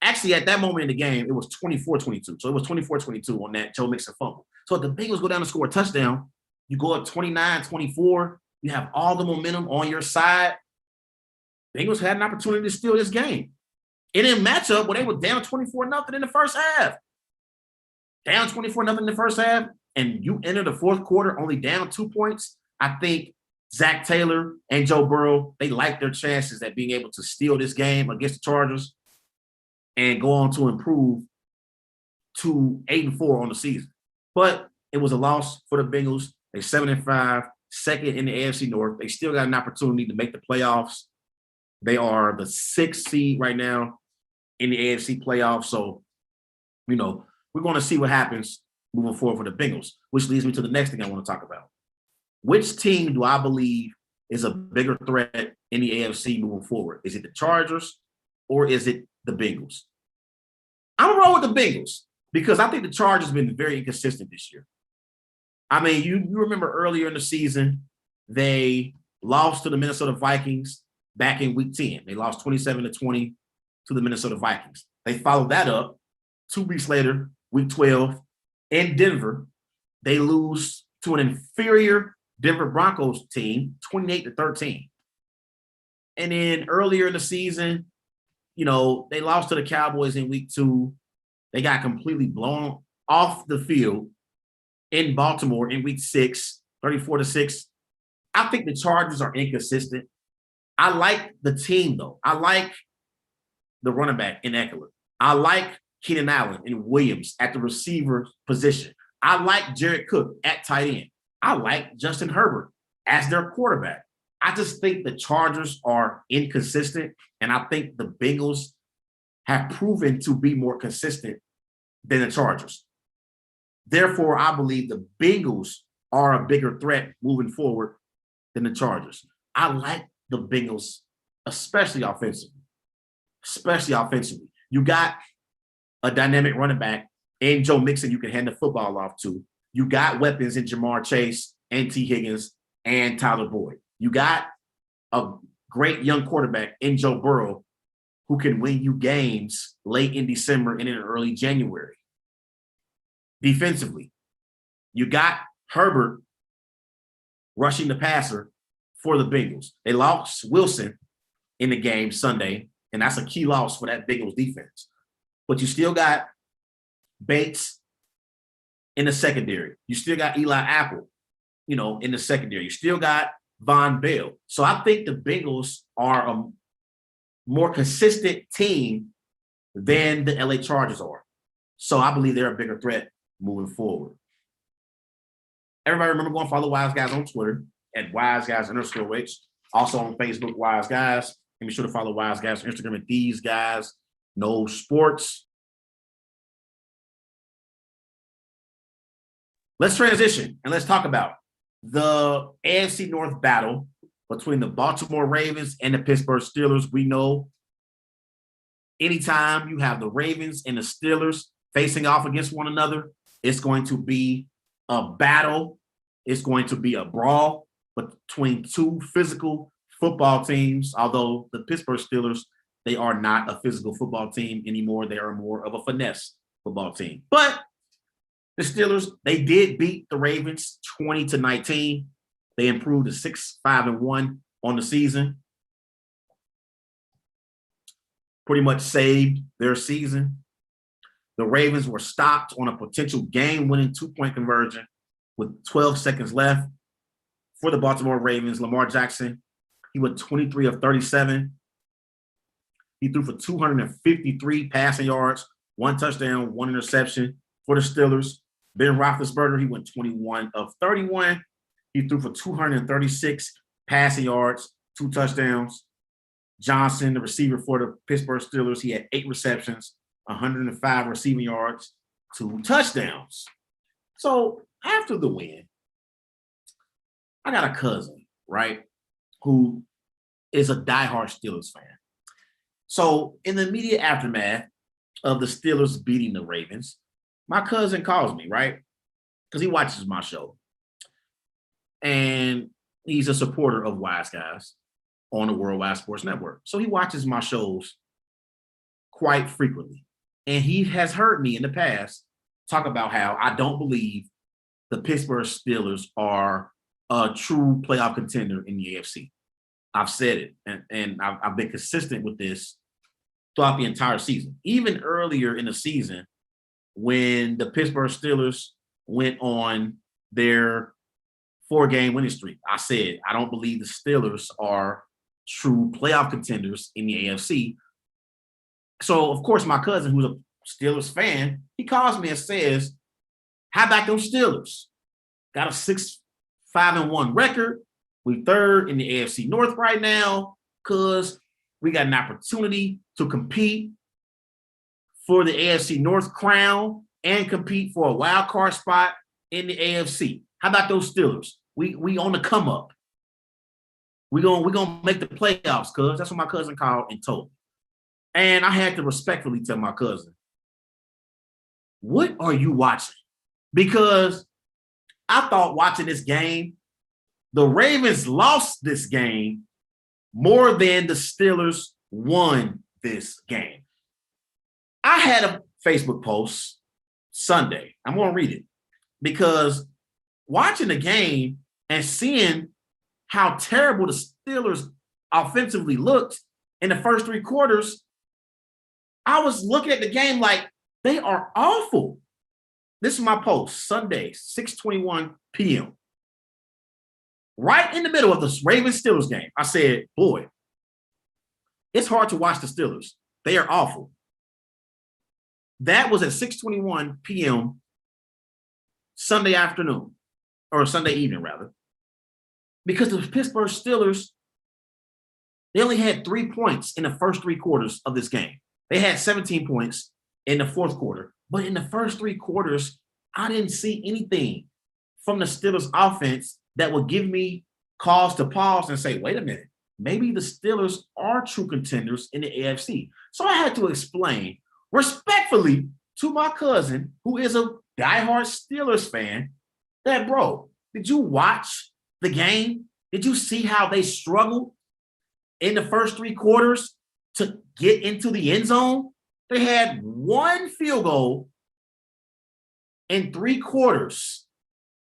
Actually, at that moment in the game, it was 24-22. So it was 24-22 on that Joe Mixon fumble. So if the Bengals go down and score a touchdown, you go up 29-24, you have all the momentum on your side. Bengals had an opportunity to steal this game. It didn't match up when they were down 24-0 in the first half. Down 24-0 in the first half, and you enter the fourth quarter only down 2 points. I think Zach Taylor and Joe Burrow, they like their chances at being able to steal this game against the Chargers and go on to improve to 8-4 on the season. But it was a loss for the Bengals. They're 7-5, second in the AFC North. They still got an opportunity to make the playoffs. They are the 6th seed right now in the AFC playoffs. So, we're going to see what happens moving forward for the Bengals, which leads me to the next thing I want to talk about. Which team do I believe is a bigger threat in the AFC moving forward? Is it the Chargers or is it the Bengals? I'm going to roll with the Bengals because I think the Chargers have been very inconsistent this year. I mean, you remember earlier in the season, they lost to the Minnesota Vikings back in week 10. They lost 27-20 to the Minnesota Vikings. They followed that up 2 weeks later, week 12, in Denver. They lose to an inferior Denver Broncos team, 28-13. And then earlier in the season, they lost to the Cowboys in week 2. They got completely blown off the field in Baltimore in week 6, 34-6. I think the Chargers are inconsistent. I like the team, though. I like the running back in Eckler. I like Keenan Allen and Williams at the receiver position. I like Jared Cook at tight end. I like Justin Herbert as their quarterback. I just think the Chargers are inconsistent, and I think the Bengals have proven to be more consistent than the Chargers. Therefore, I believe the Bengals are a bigger threat moving forward than the Chargers. I like the Bengals, especially offensively. You got a dynamic running back in Joe Mixon you can hand the football off to. You got weapons in Jamar Chase and T. Higgins and Tyler Boyd. You got a great young quarterback in Joe Burrow who can win you games late in December and in early January. Defensively, you got Herbert rushing the passer for the Bengals. They lost Wilson in the game Sunday, and that's a key loss for that Bengals defense. But you still got Bates in the secondary. You still got Eli Apple, in the secondary. You still got Von Bell. So I think the Bengals are a more consistent team than the LA Chargers are. So I believe they're a bigger threat moving forward. Everybody remember going follow Wise Guys on Twitter at WiseGuys_H. Also on Facebook, Wise Guys. And be sure to follow Wise Guys on Instagram at These Guys Know Sports. Let's transition and let's talk about the AFC North battle between the Baltimore Ravens and the Pittsburgh Steelers. We know anytime you have the Ravens and the Steelers facing off against one another, it's going to be a battle. It's going to be a brawl between two physical football teams, although the Pittsburgh Steelers, they are not a physical football team anymore. They are more of a finesse football team. But the Steelers, they did beat the Ravens 20-19. They improved to 6-5-1 on the season. Pretty much saved their season. The Ravens were stopped on a potential game-winning two-point conversion with 12 seconds left. For the Baltimore Ravens, Lamar Jackson, he went 23 of 37. He threw for 253 passing yards, 1 touchdown, 1 interception. For the Steelers, Ben Roethlisberger, he went 21 of 31. He threw for 236 passing yards, 2 touchdowns. Johnson, the receiver for the Pittsburgh Steelers, he had 8 receptions, 105 receiving yards, 2 touchdowns. So after the win, I got a cousin, right, who is a diehard Steelers fan. So in the immediate aftermath of the Steelers beating the Ravens, my cousin calls me, right, because he watches my show. And he's a supporter of Wise Guys on the Worldwide Sports Network. So he watches my shows quite frequently. And he has heard me in the past talk about how I don't believe the Pittsburgh Steelers are a true playoff contender in the AFC. I've said it, and I've been consistent with this throughout the entire season. Even earlier in the season, when the Pittsburgh Steelers went on their 4-game winning streak, I said, I don't believe the Steelers are true playoff contenders in the AFC. So, of course, my cousin, who's a Steelers fan, he calls me and says, how about those Steelers? Got a 6-5-1 record. We 3rd in the AFC North right now because we got an opportunity to compete for the AFC North crown and compete for a wild card spot in the AFC. How about those Steelers? We on the come up. We're gonna make the playoffs, cuz. That's what my cousin called and told me. And I had to respectfully tell my cousin, what are you watching? Because I thought watching this game, the Ravens lost this game more than the Steelers won this game. I had a Facebook post Sunday. I'm going to read it because watching the game and seeing how terrible the Steelers offensively looked in the first 3 quarters, I was looking at the game like they are awful. This is my post, Sunday, 6:21 p.m. Right in the middle of the Ravens-Steelers game, I said, boy, it's hard to watch the Steelers. They are awful. That was at 6:21 p.m. Sunday afternoon, or Sunday evening, rather. Because the Pittsburgh Steelers, they only had 3 points in the first 3 quarters of this game. They had 17 points in the fourth quarter. But in the first 3 quarters, I didn't see anything from the Steelers offense that would give me cause to pause and say, wait a minute, maybe the Steelers are true contenders in the AFC. So I had to explain respectfully to my cousin, who is a diehard Steelers fan, that, bro, did you watch the game? Did you see how they struggled in the first 3 quarters to get into the end zone? They had 1 field goal in 3 quarters.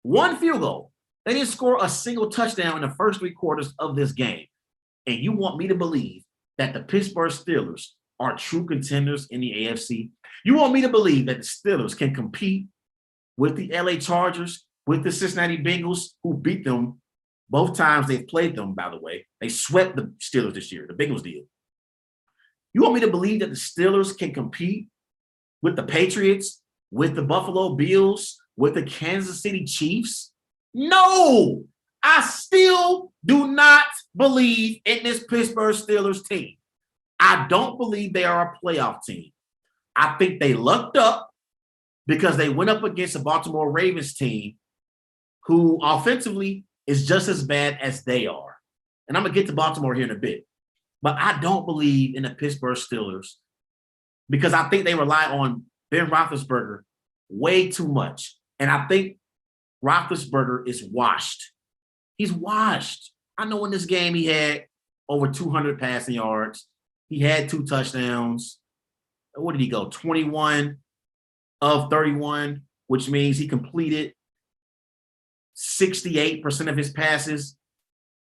1 field goal. They didn't score a single touchdown in the first 3 quarters of this game. And you want me to believe that the Pittsburgh Steelers are true contenders in the AFC? You want me to believe that the Steelers can compete with the LA Chargers, with the Cincinnati Bengals, who beat them both times they've played them, by the way. They swept the Steelers this year. The Bengals did. You want me to believe that the Steelers can compete with the Patriots, with the Buffalo Bills, with the Kansas City Chiefs? No, I still do not believe in this Pittsburgh Steelers team. I don't believe they are a playoff team. I think they lucked up because they went up against a Baltimore Ravens team who offensively is just as bad as they are. And I'm going to get to Baltimore here in a bit. But I don't believe in the Pittsburgh Steelers because I think they rely on Ben Roethlisberger way too much. And I think Roethlisberger is washed. He's washed. I know in this game he had over 200 passing yards. He had 2 touchdowns. What did he go? 21 of 31, which means he completed 68% of his passes.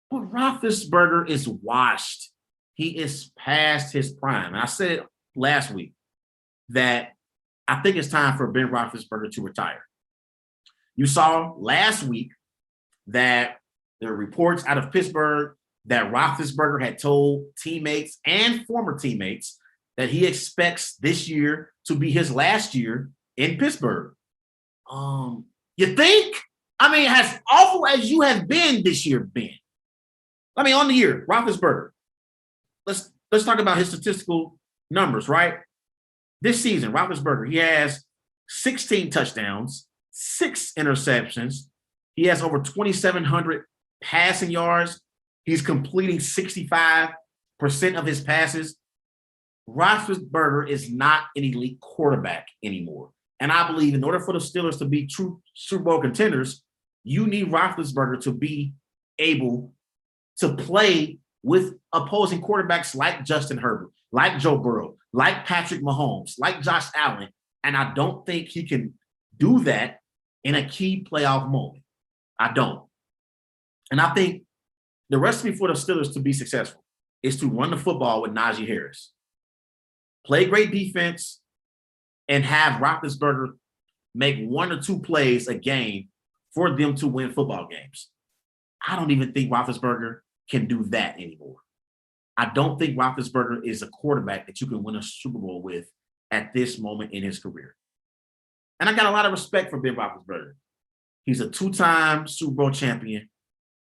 But Roethlisberger is washed. He is past his prime. And I said last week that I think it's time for Ben Roethlisberger to retire. You saw last week that there were reports out of Pittsburgh that Roethlisberger had told teammates and former teammates that he expects this year to be his last year in Pittsburgh. You think? I mean, as awful as you have been this year, Ben. I mean, on the year, Roethlisberger. Let's talk about his statistical numbers, right? This season, Roethlisberger, he has 16 touchdowns, 6 interceptions. He has over 2,700 passing yards. He's completing 65% of his passes. Roethlisberger is not an elite quarterback anymore. And I believe in order for the Steelers to be true Super Bowl contenders, you need Roethlisberger to be able to play with opposing quarterbacks like Justin Herbert, like Joe Burrow, like Patrick Mahomes, like Josh Allen. And I don't think he can do that in a key playoff moment. I don't. And I think the recipe for the Steelers to be successful is to run the football with Najee Harris, play great defense, and have Roethlisberger make 1 or 2 plays a game for them to win football games. I don't even think Roethlisberger can do that anymore. I don't think Roethlisberger is a quarterback that you can win a Super Bowl with at this moment in his career. And I got a lot of respect for Ben Roethlisberger. He's a 2-time Super Bowl champion.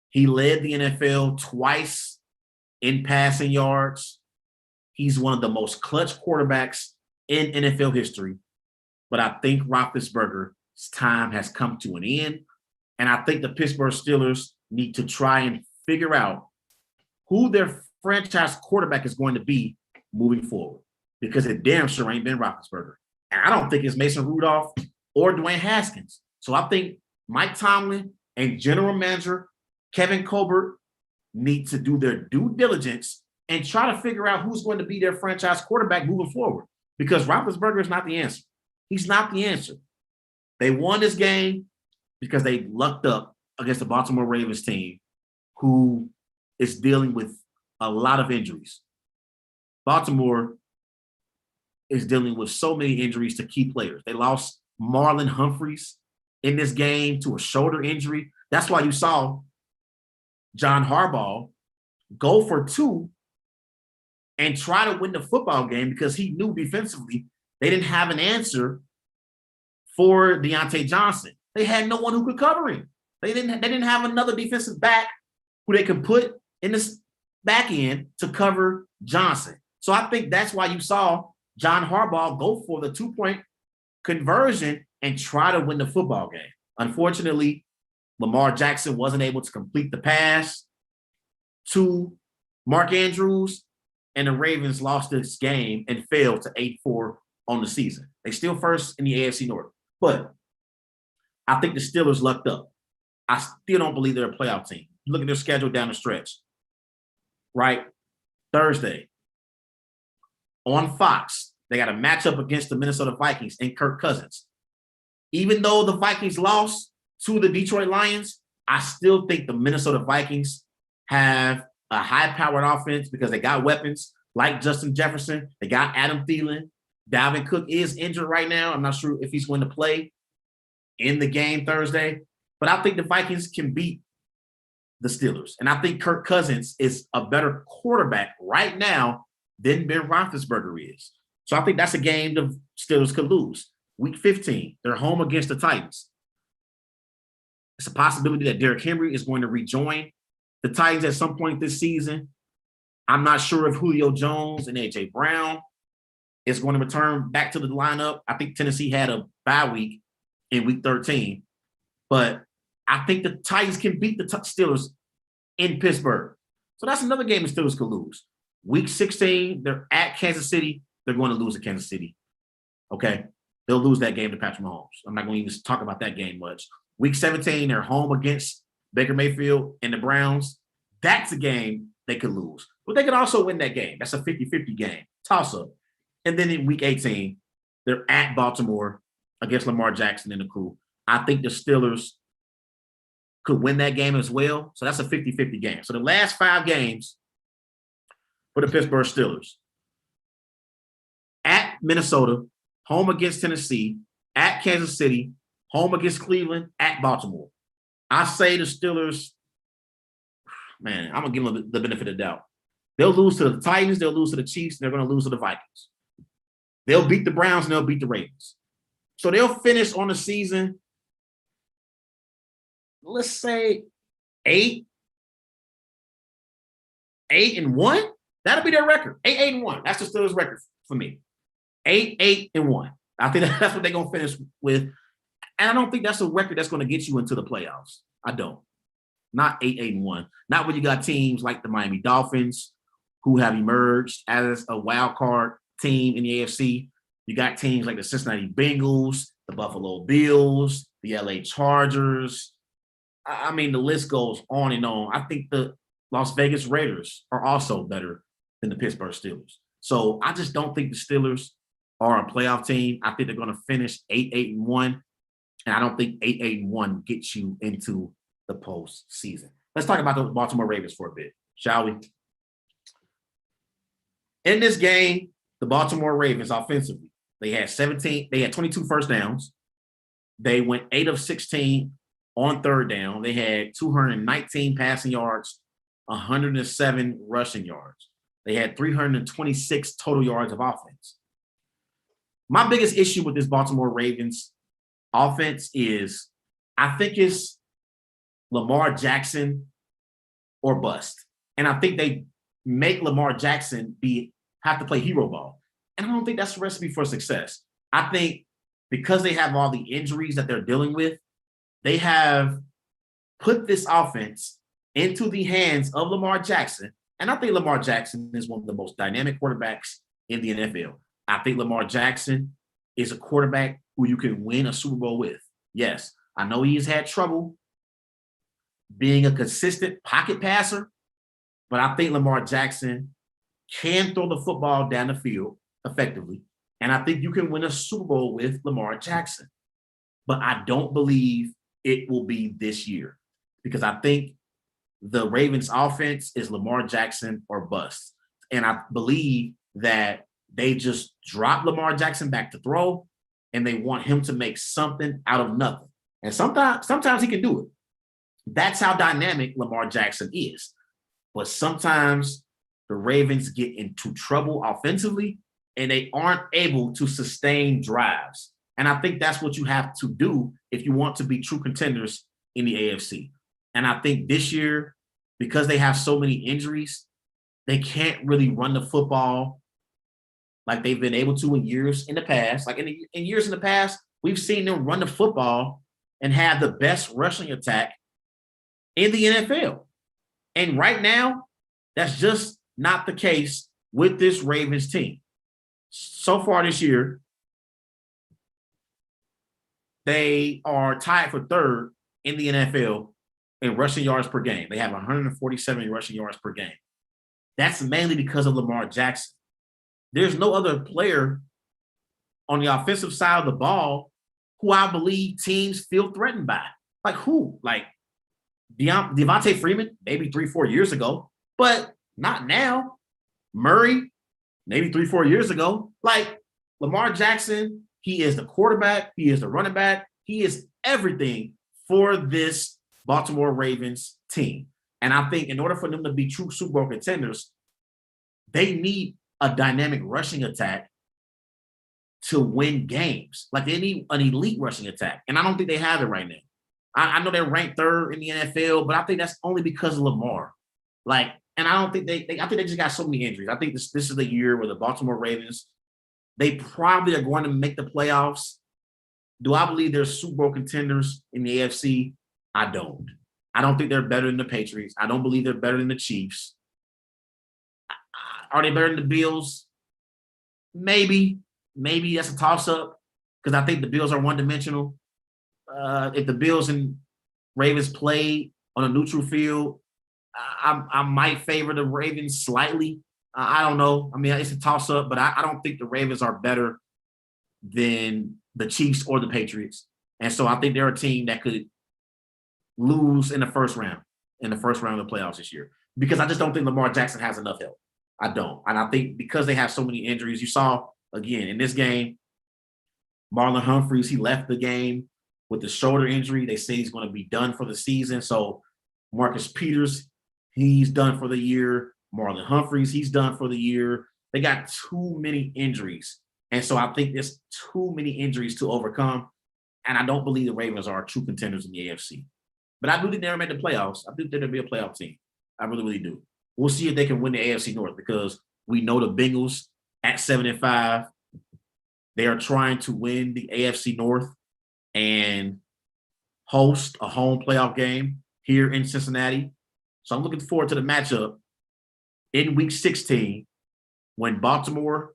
He led the NFL twice in passing yards. He's one of the most clutch quarterbacks in NFL history. But I think Roethlisberger's time has come to an end. And I think the Pittsburgh Steelers need to try and figure out who their franchise quarterback is going to be moving forward. Because it damn sure ain't Ben Roethlisberger. And I don't think it's Mason Rudolph or Dwayne Haskins. So I think Mike Tomlin and general manager Kevin Colbert need to do their due diligence and try to figure out who's going to be their franchise quarterback moving forward. Because Roethlisberger is not the answer. He's not the answer. They won this game because they lucked up against the Baltimore Ravens team, who is dealing with a lot of injuries. Baltimore is dealing with so many injuries to key players. They lost Marlon Humphreys in this game to a shoulder injury. That's why you saw John Harbaugh go for 2 and try to win the football game because he knew defensively they didn't have an answer for Deontay Johnson. They had no one who could cover him. They didn't have another defensive back who they could put in the back end to cover Johnson. So I think that's why you saw John Harbaugh go for the 2-point conversion and try to win the football game. Unfortunately, Lamar Jackson wasn't able to complete the pass to Mark Andrews, and the Ravens lost this game and fell to 8-4 on the season. They still first in the AFC North. But I think the Steelers lucked up. I still don't believe they're a playoff team. Look at their schedule down the stretch. Right? Thursday, on Fox, they got a matchup against the Minnesota Vikings and Kirk Cousins. Even though the Vikings lost to the Detroit Lions, I still think the Minnesota Vikings have a high-powered offense because they got weapons like Justin Jefferson. They got Adam Thielen. Dalvin Cook is injured right now. I'm not sure if he's going to play in the game Thursday. But I think the Vikings can beat the Steelers. And I think Kirk Cousins is a better quarterback right now than Ben Roethlisberger is. So I think that's a game the Steelers could lose. Week 15, they're home against the Titans. It's a possibility that Derrick Henry is going to rejoin the Titans at some point this season. I'm not sure if Julio Jones and A.J. Brown is going to return back to the lineup. I think Tennessee had a bye week in week 13. But I think the Titans can beat the Steelers in Pittsburgh. So that's another game the Steelers could lose. Week 16, they're at Kansas City. They're going to lose to Kansas City. Okay? They'll lose that game to Patrick Mahomes. I'm not going to even talk about that game much. Week 17, they're home against Baker Mayfield and the Browns. That's a game they could lose. But they could also win that game. That's a 50-50 game. Toss-up. And then in week 18, they're at Baltimore against Lamar Jackson and the crew. I think the Steelers could win that game as well. So that's a 50-50 game. So the last 5 games for the Pittsburgh Steelers: at Minnesota, home against Tennessee, at Kansas City, home against Cleveland, at Baltimore. I say the Steelers, man, I'm going to give them the benefit of the doubt. They'll lose to the Titans, they'll lose to the Chiefs, and they're going to lose to the Vikings. They'll beat the Browns, and they'll beat the Ravens. So they'll finish on the season, let's say 8-1. That'll be their record. 8-1. That's the Steelers' record for me. 8-1. I think that's what they're going to finish with. And I don't think that's a record that's going to get you into the playoffs. I don't. Not 8-1. Not when you got teams like the Miami Dolphins, who have emerged as a wild card team in the AFC. You got teams like the Cincinnati Bengals, the Buffalo Bills, the LA Chargers. I mean, the list goes on and on. I think the Las Vegas Raiders are also better than the Pittsburgh Steelers. So I just don't think the Steelers are a playoff team. I think they're going to finish 8-1. And I don't think 8-1 gets you into the postseason. Let's talk about the Baltimore Ravens for a bit, shall we? In this game, the Baltimore Ravens offensively, they had 22 first downs. They went 8 of 16 on third down. They had 219 passing yards, 107 rushing yards. They had 326 total yards of offense. My biggest issue with this Baltimore Ravens offense is I think it's Lamar Jackson or bust. And I think they make Lamar Jackson have to play hero ball. And I don't think that's a recipe for success. I think because they have all the injuries that they're dealing with, they have put this offense into the hands of Lamar Jackson. And I think Lamar Jackson is one of the most dynamic quarterbacks in the NFL. I think Lamar Jackson is a quarterback who you can win a Super Bowl with. Yes, I know he's had trouble being a consistent pocket passer, but I think Lamar Jackson can throw the football down the field effectively. And I think you can win a Super Bowl with Lamar Jackson. But I don't believe it will be this year because I think the Ravens offense is Lamar Jackson or bust. And I believe that they just drop Lamar Jackson back to throw and they want him to make something out of nothing. And sometimes he can do it. That's how dynamic Lamar Jackson is. But sometimes the Ravens get into trouble offensively and they aren't able to sustain drives. And I think that's what you have to do if you want to be true contenders in the AFC. And I think this year, because they have so many injuries, they can't really run the football like they've been able to in years in the past. Like in years in the past, we've seen them run the football and have the best rushing attack in the NFL. And right now, that's just not the case with this Ravens team. So far this year, they are tied for third in the NFL in rushing yards per game. They have 147 rushing yards per game. That's mainly because of Lamar Jackson. There's no other player on the offensive side of the ball who I believe teams feel threatened by. Like who? Like Devontae Freeman, maybe 3-4 years ago, but not now. Murray, maybe 3-4 years ago. Like Lamar Jackson, he is the quarterback. He is the running back. He is everything for this Baltimore Ravens team. And I think in order for them to be true Super Bowl contenders, they need a dynamic rushing attack to win games. Like they need an elite rushing attack. And I don't think they have it right now. I know they're ranked third in the NFL, but I think that's only because of Lamar. Like, and I don't think I think they just got so many injuries. I think this is the year where the Baltimore Ravens, they probably are going to make the playoffs. Do I believe they're Super Bowl contenders in the AFC? I don't. I don't think they're better than the Patriots. I don't believe they're better than the Chiefs. Are they better than the Bills? Maybe. Maybe that's a toss-up because I think the Bills are one-dimensional. If the Bills and Ravens play on a neutral field, I might favor the Ravens slightly. I don't know. I mean, it's a toss-up, but I don't think the Ravens are better than the Chiefs or the Patriots. And so I think they're a team that could lose in the first round of the playoffs this year because I just don't think Lamar Jackson has enough help. I don't. And I think because they have so many injuries, you saw, again, in this game, Marlon Humphreys, he left the game with the shoulder injury. They say he's going to be done for the season. So Marcus Peters, he's done for the year. Marlon Humphreys, he's done for the year. They got too many injuries. And so I think there's too many injuries to overcome. And I don't believe the Ravens are true contenders in the AFC. But I do think they'll make the playoffs. I think they'll be a playoff team. I really, really do. We'll see if they can win the AFC North because we know the Bengals at 7-5. They are trying to win the AFC North and host a home playoff game here in Cincinnati. So I'm looking forward to the matchup in Week 16 when Baltimore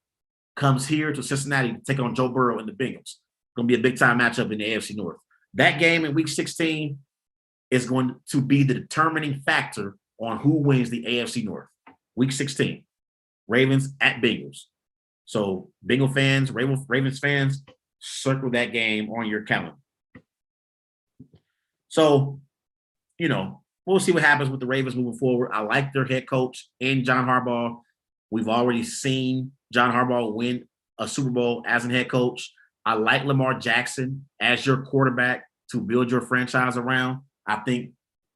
comes here to Cincinnati to take on Joe Burrow and the Bengals. It's going to be a big-time matchup in the AFC North. That game in Week 16 is going to be the determining factor on who wins the AFC North. Week 16, Ravens at Bengals. So Bengal fans, Ravens fans, circle that game on your calendar. So, we'll see what happens with the Ravens moving forward. I like their head coach in John Harbaugh. We've already seen John Harbaugh win a Super Bowl as a head coach. I like Lamar Jackson as your quarterback to build your franchise around. I think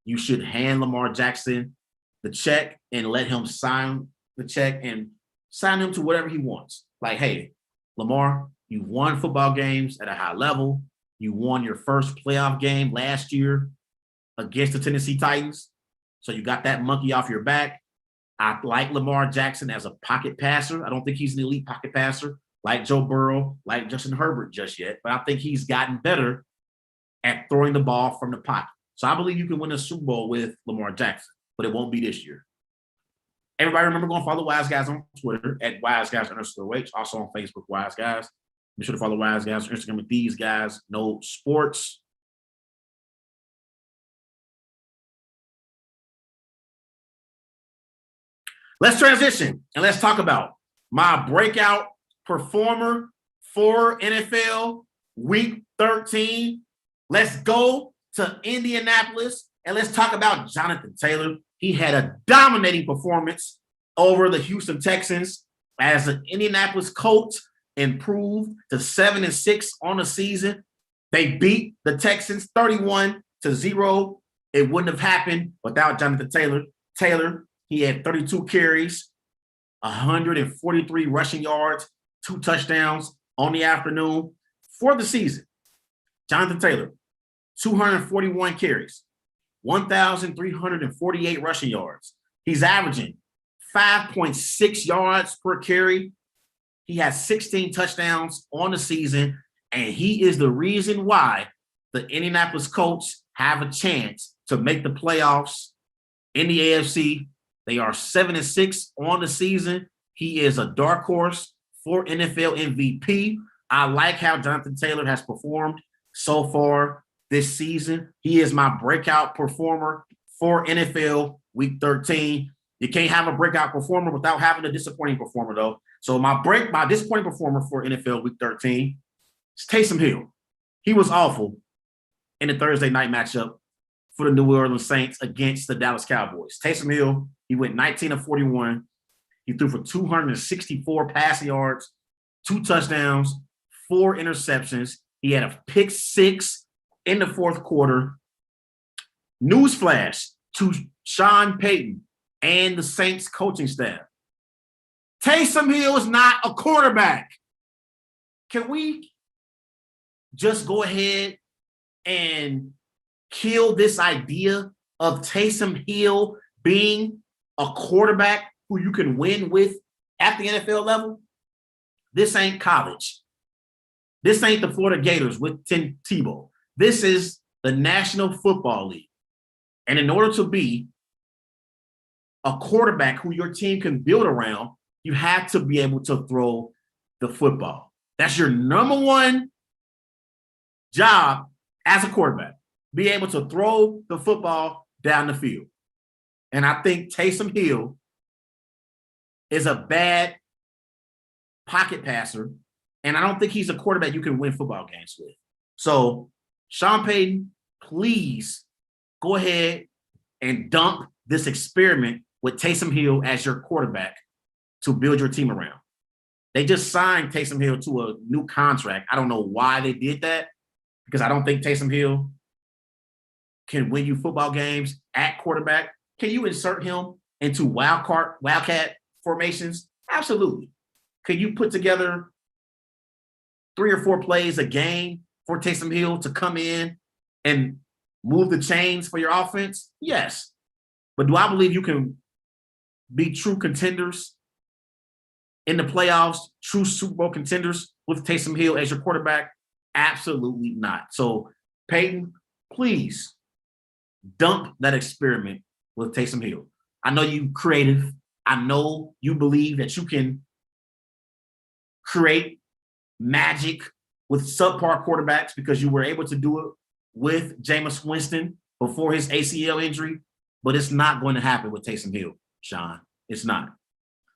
you should hand Lamar Jackson the check and let him sign the check and sign him to whatever he wants. Like, hey, Lamar, you won football games at a high level. You won your first playoff game last year against the Tennessee Titans. So you got that monkey off your back. I like Lamar Jackson as a pocket passer. I don't think he's an elite pocket passer like Joe Burrow, like Justin Herbert just yet, but I think he's gotten better at throwing the ball from the pocket. So I believe you can win a Super Bowl with Lamar Jackson, but it won't be this year. Everybody remember going to follow Wise Guys on Twitter at WiseGuys_H, also on Facebook, Wise Guys. Be sure to follow Wise Guys on Instagram with These Guys Know Sports. Let's transition and let's talk about my breakout performer for NFL Week 13. Let's go to Indianapolis and let's talk about Jonathan Taylor. He had a dominating performance over the Houston Texans as an Indianapolis Colts improved to 7-6 on the season. They beat the Texans 31-0. It wouldn't have happened without Jonathan Taylor, he had 32 carries, 143 rushing yards, 2 touchdowns on the afternoon for the season. Jonathan Taylor, 241 carries, 1,348 rushing yards. He's averaging 5.6 yards per carry. He has 16 touchdowns on the season, and he is the reason why the Indianapolis Colts have a chance to make the playoffs in the AFC. They are 7-6 on the season. He is a dark horse for NFL MVP. I like how Jonathan Taylor has performed so far this season. He is my breakout performer for NFL Week 13. You can't have a breakout performer without having a disappointing performer, though. So my disappointing performer for NFL Week 13 is Taysom Hill. He was awful in the Thursday night matchup for the New Orleans Saints against the Dallas Cowboys. Taysom Hill, he went 19 of 41. He threw for 264 passing yards, 2 touchdowns, 4 interceptions. He had a pick 6 in the fourth quarter. Newsflash to Sean Payton and the Saints coaching staff. Taysom Hill is not a quarterback. Can we just go ahead and kill this idea of Taysom Hill being a quarterback who you can win with at the NFL level? This ain't college. This ain't the Florida Gators with Tim Tebow. This is the National Football League. And in order to be a quarterback who your team can build around, you have to be able to throw the football. That's your number one job as a quarterback. Be able to throw the football down the field. And I think Taysom Hill is a bad pocket passer, and I don't think he's a quarterback you can win football games with. So, Sean Payton, please go ahead and dump this experiment with Taysom Hill as your quarterback to build your team around. They just signed Taysom Hill to a new contract. I don't know why they did that, because I don't think Taysom Hill can win you football games at quarterback. Can you insert him into wildcat formations? Absolutely. Can you put together 3 or 4 plays a game for Taysom Hill to come in and move the chains for your offense? Yes. But do I believe you can be true contenders in the playoffs, true Super Bowl contenders with Taysom Hill as your quarterback? Absolutely not. So, Peyton, please dump that experiment with Taysom Hill. I know you creative. I know you believe that you can create magic with subpar quarterbacks because you were able to do it with Jameis Winston before his ACL injury, but it's not going to happen with Taysom Hill, Sean. It's not.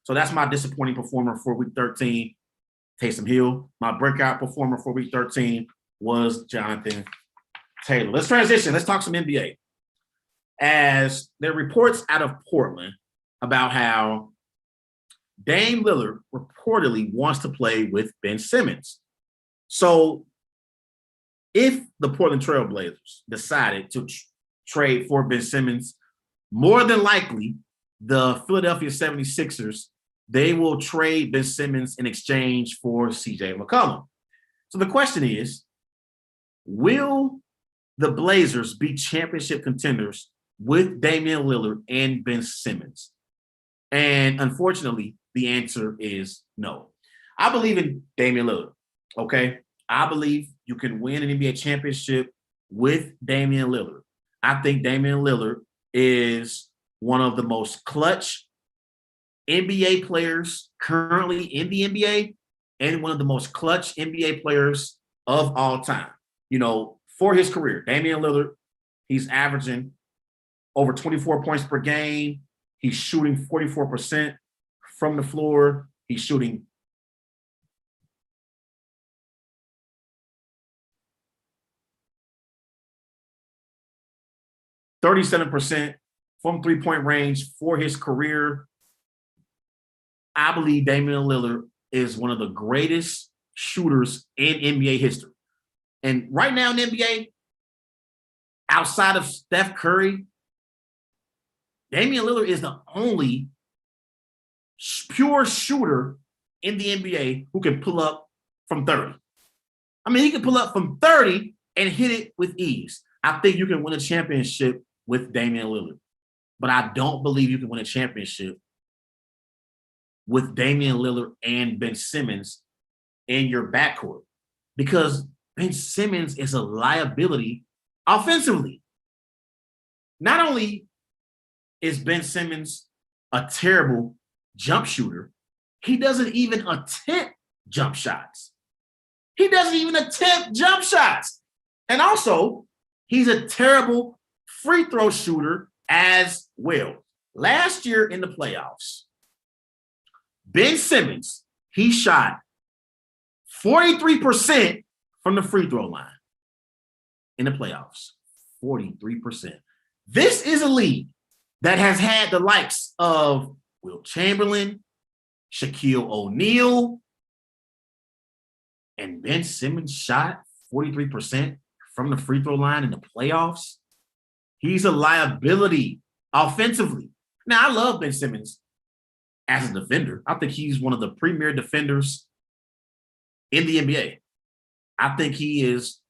So that's my disappointing performer for Week 13, Taysom Hill. My breakout performer for Week 13 was Jonathan Taylor. Let's transition. Let's talk some NBA. As there are reports out of Portland about how Dame Lillard reportedly wants to play with Ben Simmons. So if the Portland Trail Blazers decided to trade for Ben Simmons, more than likely the Philadelphia 76ers, they will trade Ben Simmons in exchange for CJ McCollum. So the question is, will the Blazers be championship contenders with Damian Lillard and Ben Simmons? And unfortunately, the answer is no. I believe in Damian Lillard, okay? I believe you can win an NBA championship with Damian Lillard. I think Damian Lillard is one of the most clutch NBA players currently in the NBA and one of the most clutch NBA players of all time. You know, for his career, Damian Lillard, he's averaging over 24 points per game. He's shooting 44% from the floor. He's shooting 37% from three-point range for his career. I believe Damian Lillard is one of the greatest shooters in NBA history. And right now in the NBA, outside of Steph Curry, Damian Lillard is the only pure shooter in the NBA who can pull up from 30. I mean, he can pull up from 30 and hit it with ease. I think you can win a championship with Damian Lillard, but I don't believe you can win a championship with Damian Lillard and Ben Simmons in your backcourt, because Ben Simmons is a liability offensively. Not only is Ben Simmons a terrible jump shooter, he doesn't even attempt jump shots. He doesn't even attempt jump shots. And also, he's a terrible free throw shooter as well. Last year in the playoffs, Ben Simmons, he shot 43% from the free throw line in the playoffs. 43%. This is a league that has had the likes of Wilt Chamberlain, Shaquille O'Neal, and Ben Simmons shot 43% from the free throw line in the playoffs. He's a liability offensively. Now, I love Ben Simmons as a defender. I think he's one of the premier defenders in the NBA. I think he is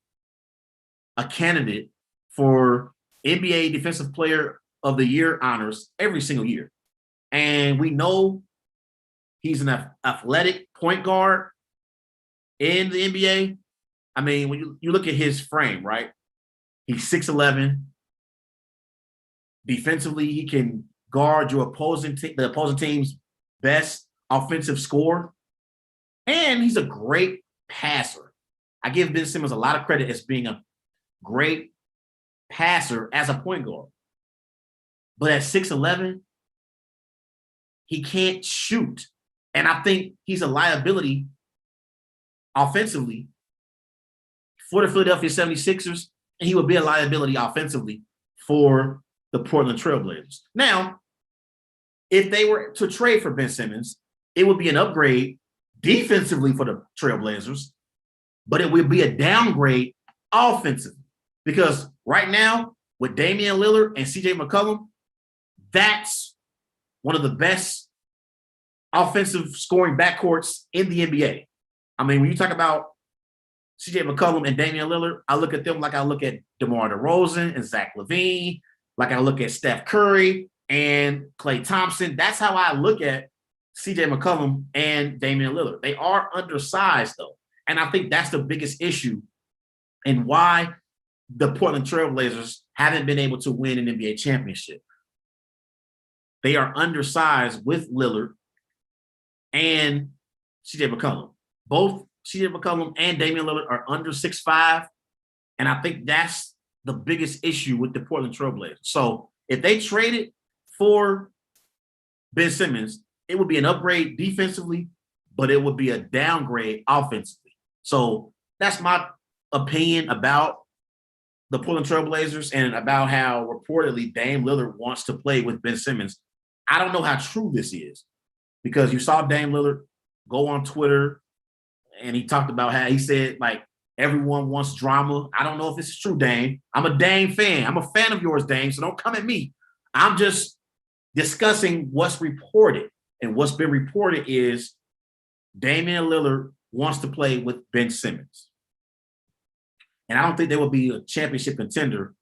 a candidate for NBA Defensive Player of the Year honors every single year. And we know he's an athletic point guard in the NBA. I mean, when you look at his frame, right? He's 6'11". Defensively, he can guard your the opposing team's best offensive score. And he's a great passer. I give Ben Simmons a lot of credit as being a great passer as a point guard. But at 6'11", he can't shoot. And I think he's a liability offensively for the Philadelphia 76ers, and he would be a liability offensively for the Portland Trailblazers. Now, if they were to trade for Ben Simmons, it would be an upgrade defensively for the Trailblazers, but it would be a downgrade offensively. Because right now, with Damian Lillard and CJ McCollum, that's one of the best offensive scoring backcourts in the NBA. I mean, when you talk about CJ McCollum and Damian Lillard, I look at them like I look at DeMar DeRozan and Zach LaVine, like I look at Steph Curry and Klay Thompson. That's how I look at CJ McCollum and Damian Lillard. They are undersized, though. And I think that's the biggest issue and why the Portland Trailblazers haven't been able to win an NBA championship. They are undersized with Lillard and CJ McCollum. Both CJ McCollum and Damian Lillard are under 6'5", and I think that's the biggest issue with the Portland Trailblazers. So if they traded for Ben Simmons, it would be an upgrade defensively, but it would be a downgrade offensively. So that's my opinion about the Portland Trailblazers and about how reportedly Dame Lillard wants to play with Ben Simmons. I don't know how true this is because you saw Dame Lillard go on Twitter and he talked about how he said, like, everyone wants drama. I don't know if this is true, Dame. I'm a Dame fan. I'm a fan of yours, Dame, so don't come at me. I'm just discussing what's reported. And what's been reported is Damian Lillard wants to play with Ben Simmons. And I don't think there will be a championship contender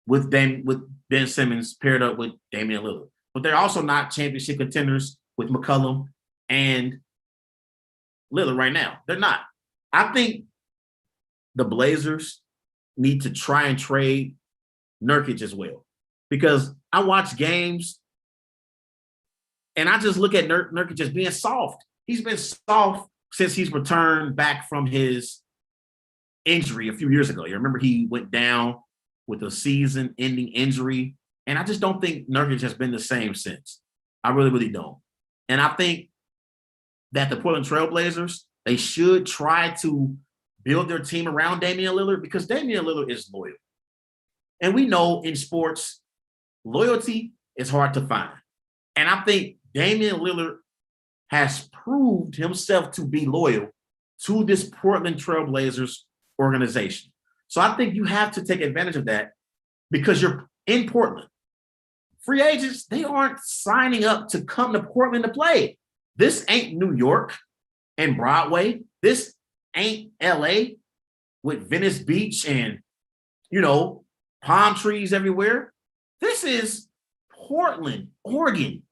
with Ben Simmons paired up with Damian Lillard. But they're also not championship contenders with McCollum and Lillard right now. They're not. I think the Blazers need to try and trade Nurkic as well. Because I watch games and I just look at Nurkic as being soft. He's been soft since he's returned back from his injury a few years ago. You remember he went down with a season-ending injury, and I just don't think Nurkic has been the same since. I really, really don't. And I think that the Portland Trailblazers, they should try to build their team around Damian Lillard because Damian Lillard is loyal. And we know in sports, loyalty is hard to find. And I think Damian Lillard has proved himself to be loyal to this Portland Trailblazers organization. So I think you have to take advantage of that because you're in Portland. Free agents, they aren't signing up to come to Portland to play. This ain't New York and Broadway. This ain't LA with Venice Beach and, palm trees everywhere. This is Portland, Oregon.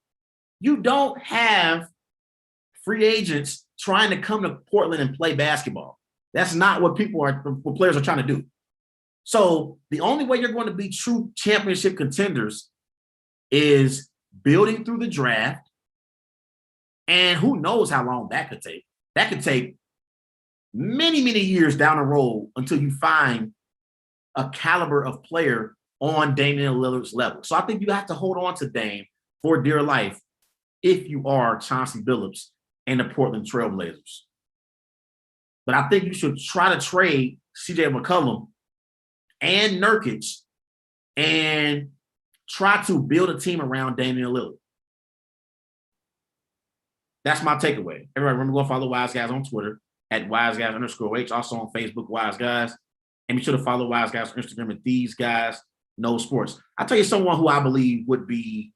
You don't have free agents trying to come to Portland and play basketball. That's not what what players are trying to do. So the only way you're going to be true championship contenders is building through the draft. And who knows how long that could take. That could take many, many years down the road until you find a caliber of player on Damian Lillard's level. So I think you have to hold on to Dame for dear life if you are Chauncey Billups and the Portland Trailblazers. But I think you should try to trade CJ McCollum and Nurkic and try to build a team around Damian Lillard. That's my takeaway. Everybody remember, go follow Wise Guys on Twitter at WiseGuys_H, also on Facebook, Wise Guys. And be sure to follow Wise Guys on Instagram at These Guys Know Sports. I'll tell you someone who I believe would be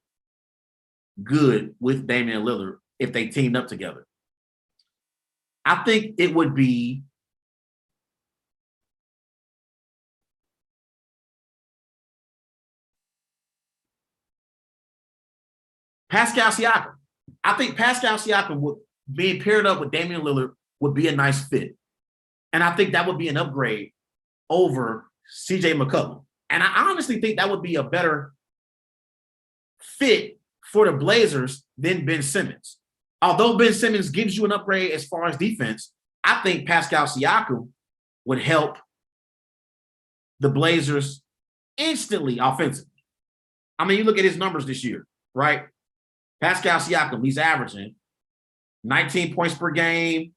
good with Damian Lillard if they teamed up together. I think it would be Pascal Siakam. I think Pascal Siakam would being paired up with Damian Lillard would be a nice fit. And I think that would be an upgrade over CJ McCollum. And I honestly think that would be a better fit for the Blazers than Ben Simmons. Although Ben Simmons gives you an upgrade as far as defense, I think Pascal Siakam would help the Blazers instantly offensively. I mean, you look at his numbers this year, right? Pascal Siakam, he's averaging 19 points per game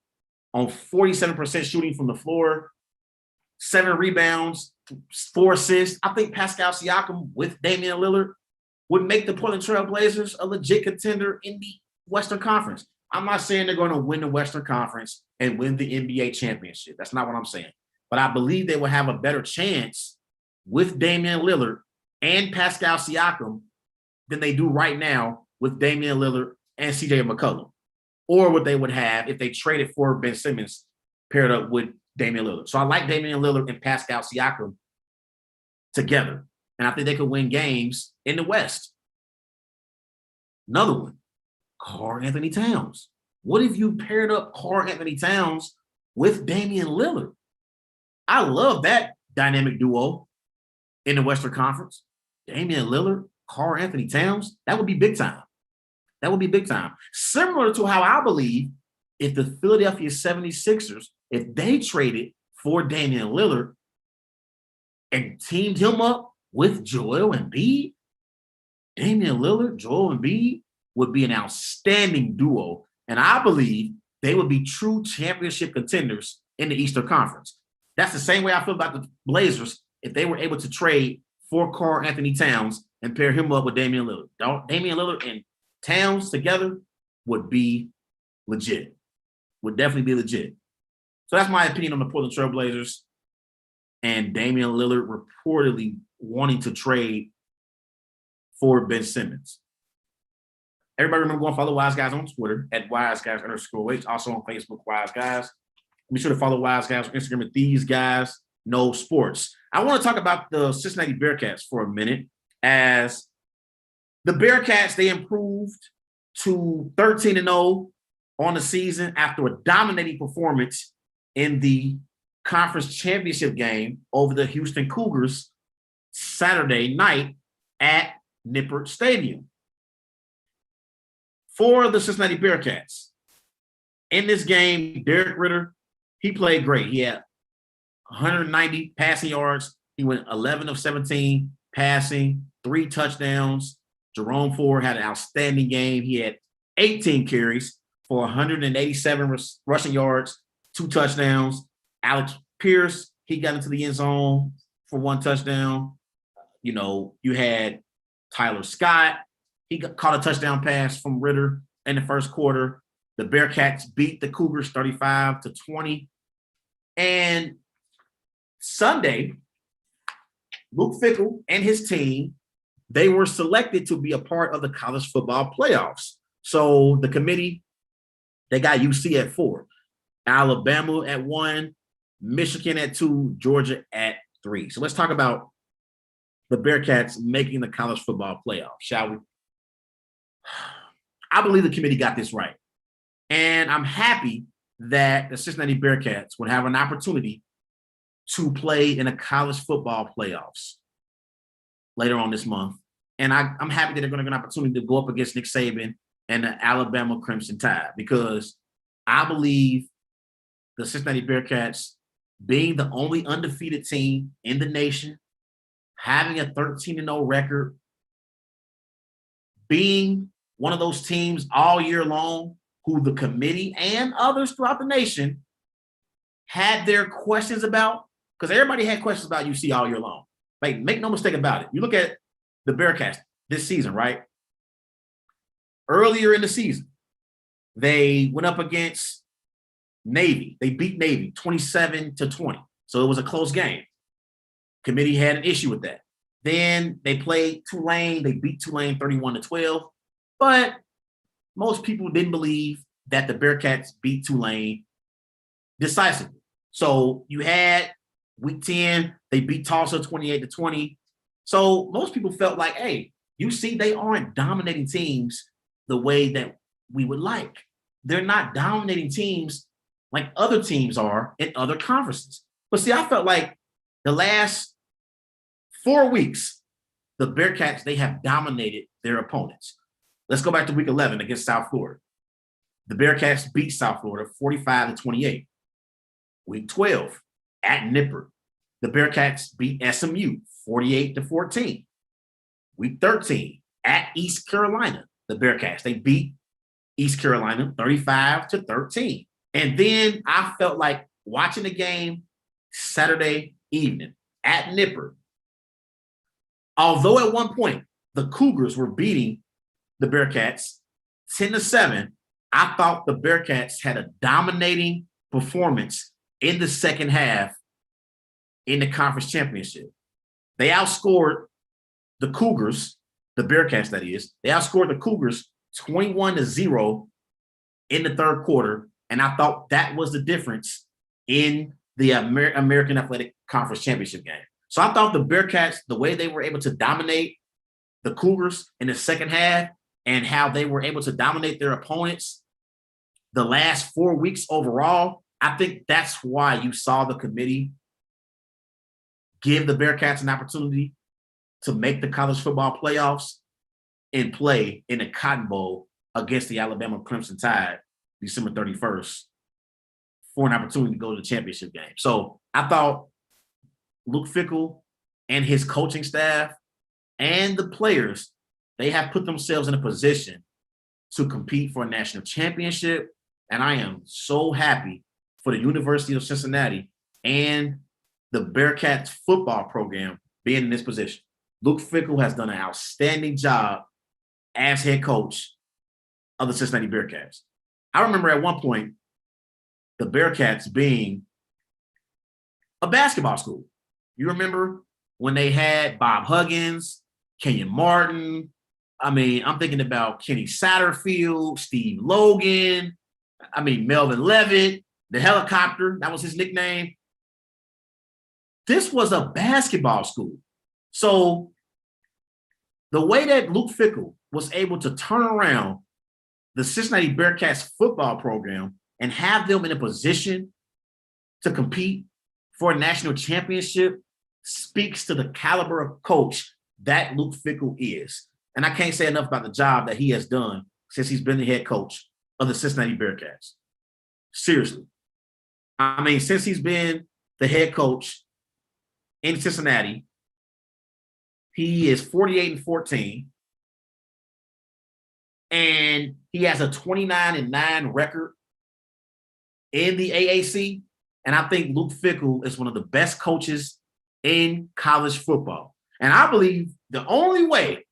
on 47% shooting from the floor, 7 rebounds, 4 assists. I think Pascal Siakam with Damian Lillard would make the Portland Trail Blazers a legit contender in the Western Conference. I'm not saying they're going to win the Western Conference and win the NBA championship. That's not what I'm saying. But I believe they will have a better chance with Damian Lillard and Pascal Siakam than they do right now with Damian Lillard and CJ McCollum, or what they would have if they traded for Ben Simmons paired up with Damian Lillard. So I like Damian Lillard and Pascal Siakam together, and I think they could win games in the West. Another one, Karl-Anthony Towns. What if you paired up Karl-Anthony Towns with Damian Lillard? I love that dynamic duo in the Western Conference. Damian Lillard, Karl-Anthony Towns, that would be big time. That would be big time. Similar to how I believe if the Philadelphia 76ers, if they traded for Damian Lillard and teamed him up with Joel Embiid, Damian Lillard, Joel Embiid would be an outstanding duo. And I believe they would be true championship contenders in the Eastern Conference. That's the same way I feel about the Blazers if they were able to trade for Karl-Anthony Towns and pair him up with Damian Lillard. Damian Lillard and Towns together would be legit. Would definitely be legit. So that's my opinion on the Portland Trail Blazers and Damian Lillard reportedly wanting to trade for Ben Simmons. Everybody remember going to follow Wise Guys on Twitter at WiseGuys_H. Also on Facebook, Wise Guys. Be sure to follow Wise Guys on Instagram at These Guys Know Sports. I want to talk about the Cincinnati Bearcats for a minute, as the Bearcats, they improved to 13-0 on the season after a dominating performance in the conference championship game over the Houston Cougars Saturday night at Nippert Stadium. For the Cincinnati Bearcats, in this game, Derek Ritter, he played great. He had 190 passing yards. He went 11 of 17 passing, 3 touchdowns. Jerome Ford had an outstanding game. He had 18 carries for 187 rushing yards, 2 touchdowns. Alex Pierce, he got into the end zone for 1 touchdown. You know, you had Tyler Scott. He caught a touchdown pass from Ritter in the first quarter. The Bearcats beat the Cougars 35-20. And Sunday, Luke Fickell and his team, they were selected to be a part of the college football playoffs. So the committee, they got UC at 4, Alabama at 1, Michigan at 2, Georgia at 3. So let's talk about the Bearcats making the college football playoff, shall we? I believe the committee got this right. And I'm happy that the Cincinnati Bearcats would have an opportunity to play in the college football playoffs later on this month. And I'm happy that they're going to get an opportunity to go up against Nick Saban and the Alabama Crimson Tide, because I believe the Cincinnati Bearcats, being the only undefeated team in the nation, having a 13-0 record, being one of those teams all year long who the committee and others throughout the nation had their questions about, because everybody had questions about UC all year long. Like, make no mistake about it. You look at the Bearcats this season, right? Earlier in the season, they went up against Navy. They beat Navy 27-20. So it was a close game. Committee had an issue with that. Then they played Tulane. They beat Tulane 31-12. But most people didn't believe that the Bearcats beat Tulane decisively. So you had week 10, they beat Tulsa 28-20. So most people felt like, hey, you see, they aren't dominating teams the way that we would like. They're not dominating teams like other teams are in other conferences. But see, I felt like the last 4 weeks, the Bearcats, they have dominated their opponents. Let's go back to week 11 against South Florida. The Bearcats beat South Florida 45-28. Week 12 at Nipper, the Bearcats beat SMU 48-14. Week 13 at East Carolina, the Bearcats, they beat East Carolina 35-13. And then I felt like watching the game Saturday evening at Nipper. Although at one point the Cougars were beating the Bearcats 10-7, I thought the Bearcats had a dominating performance in the second half in the conference championship. They outscored the Cougars, the Bearcats that is, they outscored the Cougars 21-0 in the third quarter. And I thought that was the difference in the American Athletic Conference Championship game. So I thought the Bearcats, the way they were able to dominate the Cougars in the second half and how they were able to dominate their opponents the last 4 weeks overall, I think that's why you saw the committee give the Bearcats an opportunity to make the college football playoffs and play in the Cotton Bowl against the Alabama Crimson Tide December 31st for an opportunity to go to the championship game. So I thought Luke Fickell and his coaching staff and the players, they have put themselves in a position to compete for a national championship. And I am so happy for the University of Cincinnati and the Bearcats football program being in this position. Luke Fickell has done an outstanding job as head coach of the Cincinnati Bearcats. I remember at one point the Bearcats being a basketball school. You remember when they had Bob Huggins, Kenyon Martin. I mean, I'm thinking about Kenny Satterfield, Steve Logan. I mean, Melvin Levitt, the helicopter. That was his nickname. This was a basketball school. So the way that Luke Fickell was able to turn around the Cincinnati Bearcats football program and have them in a position to compete for a national championship speaks to the caliber of coach that Luke Fickell is. And I can't say enough about the job that he has done since he's been the head coach of the Cincinnati Bearcats. Seriously. I mean, since he's been the head coach in Cincinnati, he is 48-14. And he has a 29-9 record in the AAC. And I think Luke Fickell is one of the best coaches in college football. And I believe the only way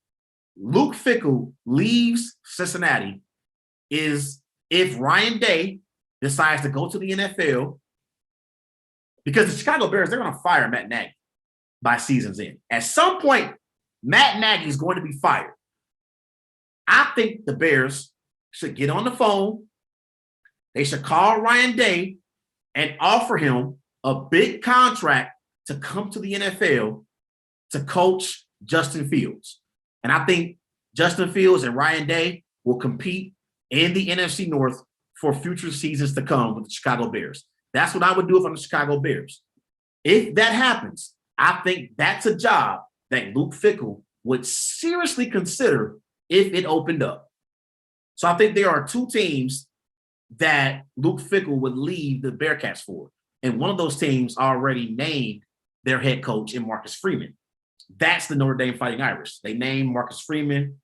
Luke Fickell leaves Cincinnati is if Ryan Day decides to go to the NFL, because the Chicago Bears, they're going to fire Matt Nagy by season's end. At some point, Matt Nagy is going to be fired. I think the Bears should get on the phone. They should call Ryan Day and offer him a big contract to come to the NFL to coach Justin Fields. And I think Justin Fields and Ryan Day will compete in the NFC North for future seasons to come with the Chicago Bears. That's what I would do if I'm the Chicago Bears. If that happens, I think that's a job that Luke Fickell would seriously consider if it opened up. So I think there are two teams that Luke Fickell would leave the Bearcats for. And one of those teams already named their head coach in Marcus Freeman. That's the Notre Dame Fighting Irish. They named Marcus Freeman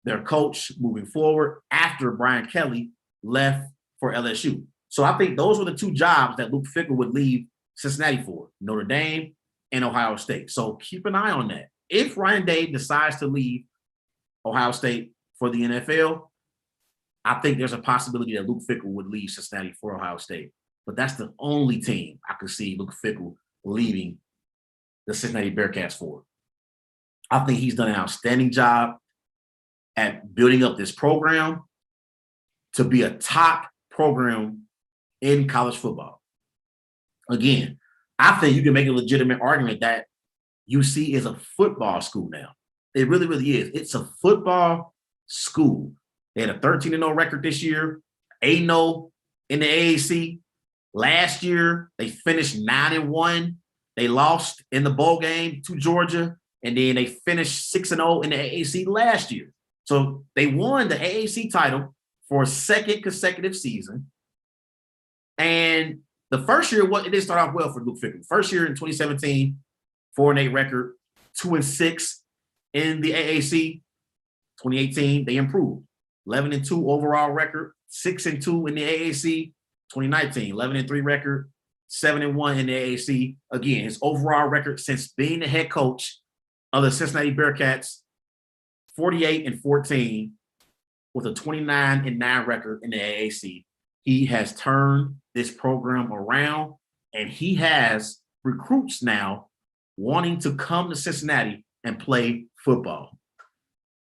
their coach moving forward after Brian Kelly left for LSU. So I think those were the two jobs that Luke Fickell would leave Cincinnati for, Notre Dame and Ohio State. So keep an eye on that. If Ryan Day decides to leave Ohio State for the NFL, I think there's a possibility that Luke Fickell would leave Cincinnati for Ohio State. But that's the only team I could see Luke Fickell leaving the Cincinnati Bearcats for. I think he's done an outstanding job at building up this program to be a top program in college football. Again, I think you can make a legitimate argument that UC is a football school now. It really, really is. It's a football school. They had a 13-0 record this year, 8-0 in the AAC. Last year, they finished 9-1. They lost in the bowl game to Georgia. and then they finished 6-0 in the AAC last year. So they won the AAC title for a second consecutive season. And the first year, it didn't start off well for Luke Fickell. First year in 2017, 4-8 record, 2-6 in the AAC. 2018, they improved. 11-2 overall record, 6-2 in the AAC. 2019, 11-3 record, 7-1 in the AAC. Again, his overall record since being the head coach of the Cincinnati Bearcats, 48-14, with a 29-9 record in the AAC. He has turned this program around, and he has recruits now wanting to come to Cincinnati and play football.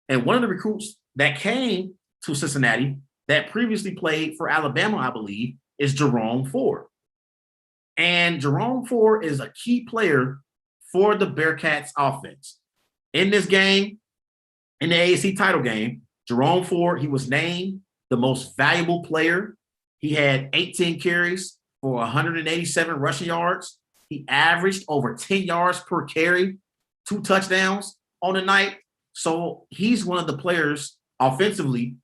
And one of the recruits that came to Cincinnati that previously played for Alabama, I believe, is Jerome Ford. And Jerome Ford is a key player for the Bearcats offense. In this game, in the AAC title game, Jerome Ford, he was named the most valuable player. He had 18 carries for 187 rushing yards. He averaged over 10 yards per carry, 2 touchdowns on the night. So he's one of the players offensively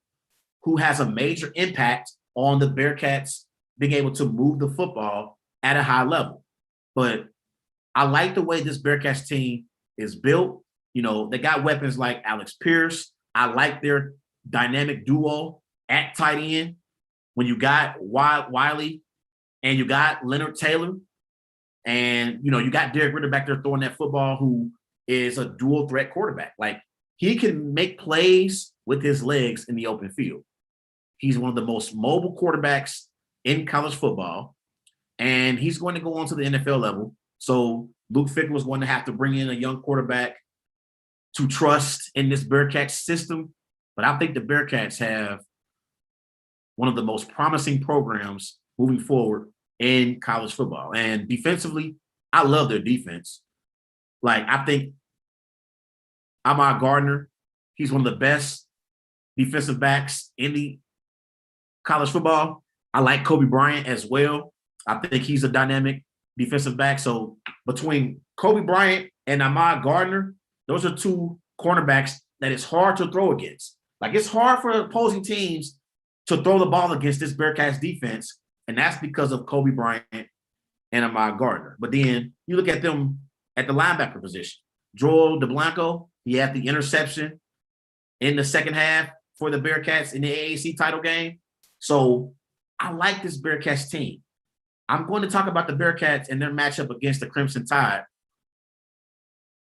who has a major impact on the Bearcats being able to move the football at a high level. But I like the way this Bearcats team is built. You know, they got weapons like Alex Pierce. I like their dynamic duo at tight end. When you got Wiley and you got Leonard Taylor, and, you know, you got Derek Ritter back there throwing that football, who is a dual threat quarterback. Like, he can make plays with his legs in the open field. He's one of the most mobile quarterbacks in college football, and he's going to go on to the NFL level. So Luke Fickell was going to have to bring in a young quarterback to trust in this Bearcats system. But I think the Bearcats have one of the most promising programs moving forward in college football. And defensively, I love their defense. Like, I think Ahmad Gardner, he's one of the best defensive backs in the college football. I like Kobe Bryant as well. I think he's a dynamic defensive back. So between Kobe Bryant and Ahmad Gardner, those are two cornerbacks that it's hard to throw against. Like, it's hard for opposing teams to throw the ball against this Bearcats defense, and that's because of Kobe Bryant and Ahmad Gardner. But then you look at them at the linebacker position. Joel DeBlanco, he had the interception in the second half for the Bearcats in the AAC title game. So I like this Bearcats team. I'm going to talk about the Bearcats and their matchup against the Crimson Tide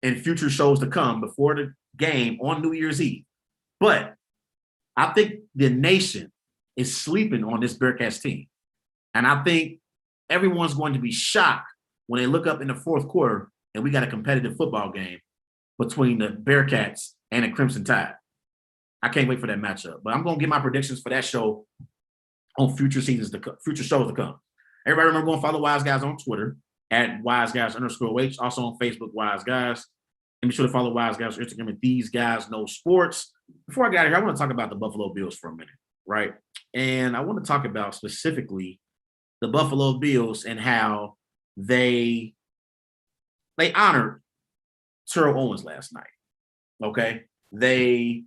in future shows to come before the game on New Year's Eve. But I think the nation is sleeping on this Bearcats team. And I think everyone's going to be shocked when they look up in the fourth quarter and we got a competitive football game between the Bearcats and the Crimson Tide. I can't wait for that matchup. But I'm going to get my predictions for that show on future shows to come. Everybody remember going to follow Wise Guys on Twitter at WiseGuys_H. Also on Facebook, Wise Guys. And be sure to follow Wise Guys on Instagram at These Guys Know Sports. Before I get out of here, I want to talk about the Buffalo Bills for a minute, right? And I want to talk about specifically the Buffalo Bills and how they honored Terrell Owens last night, okay? They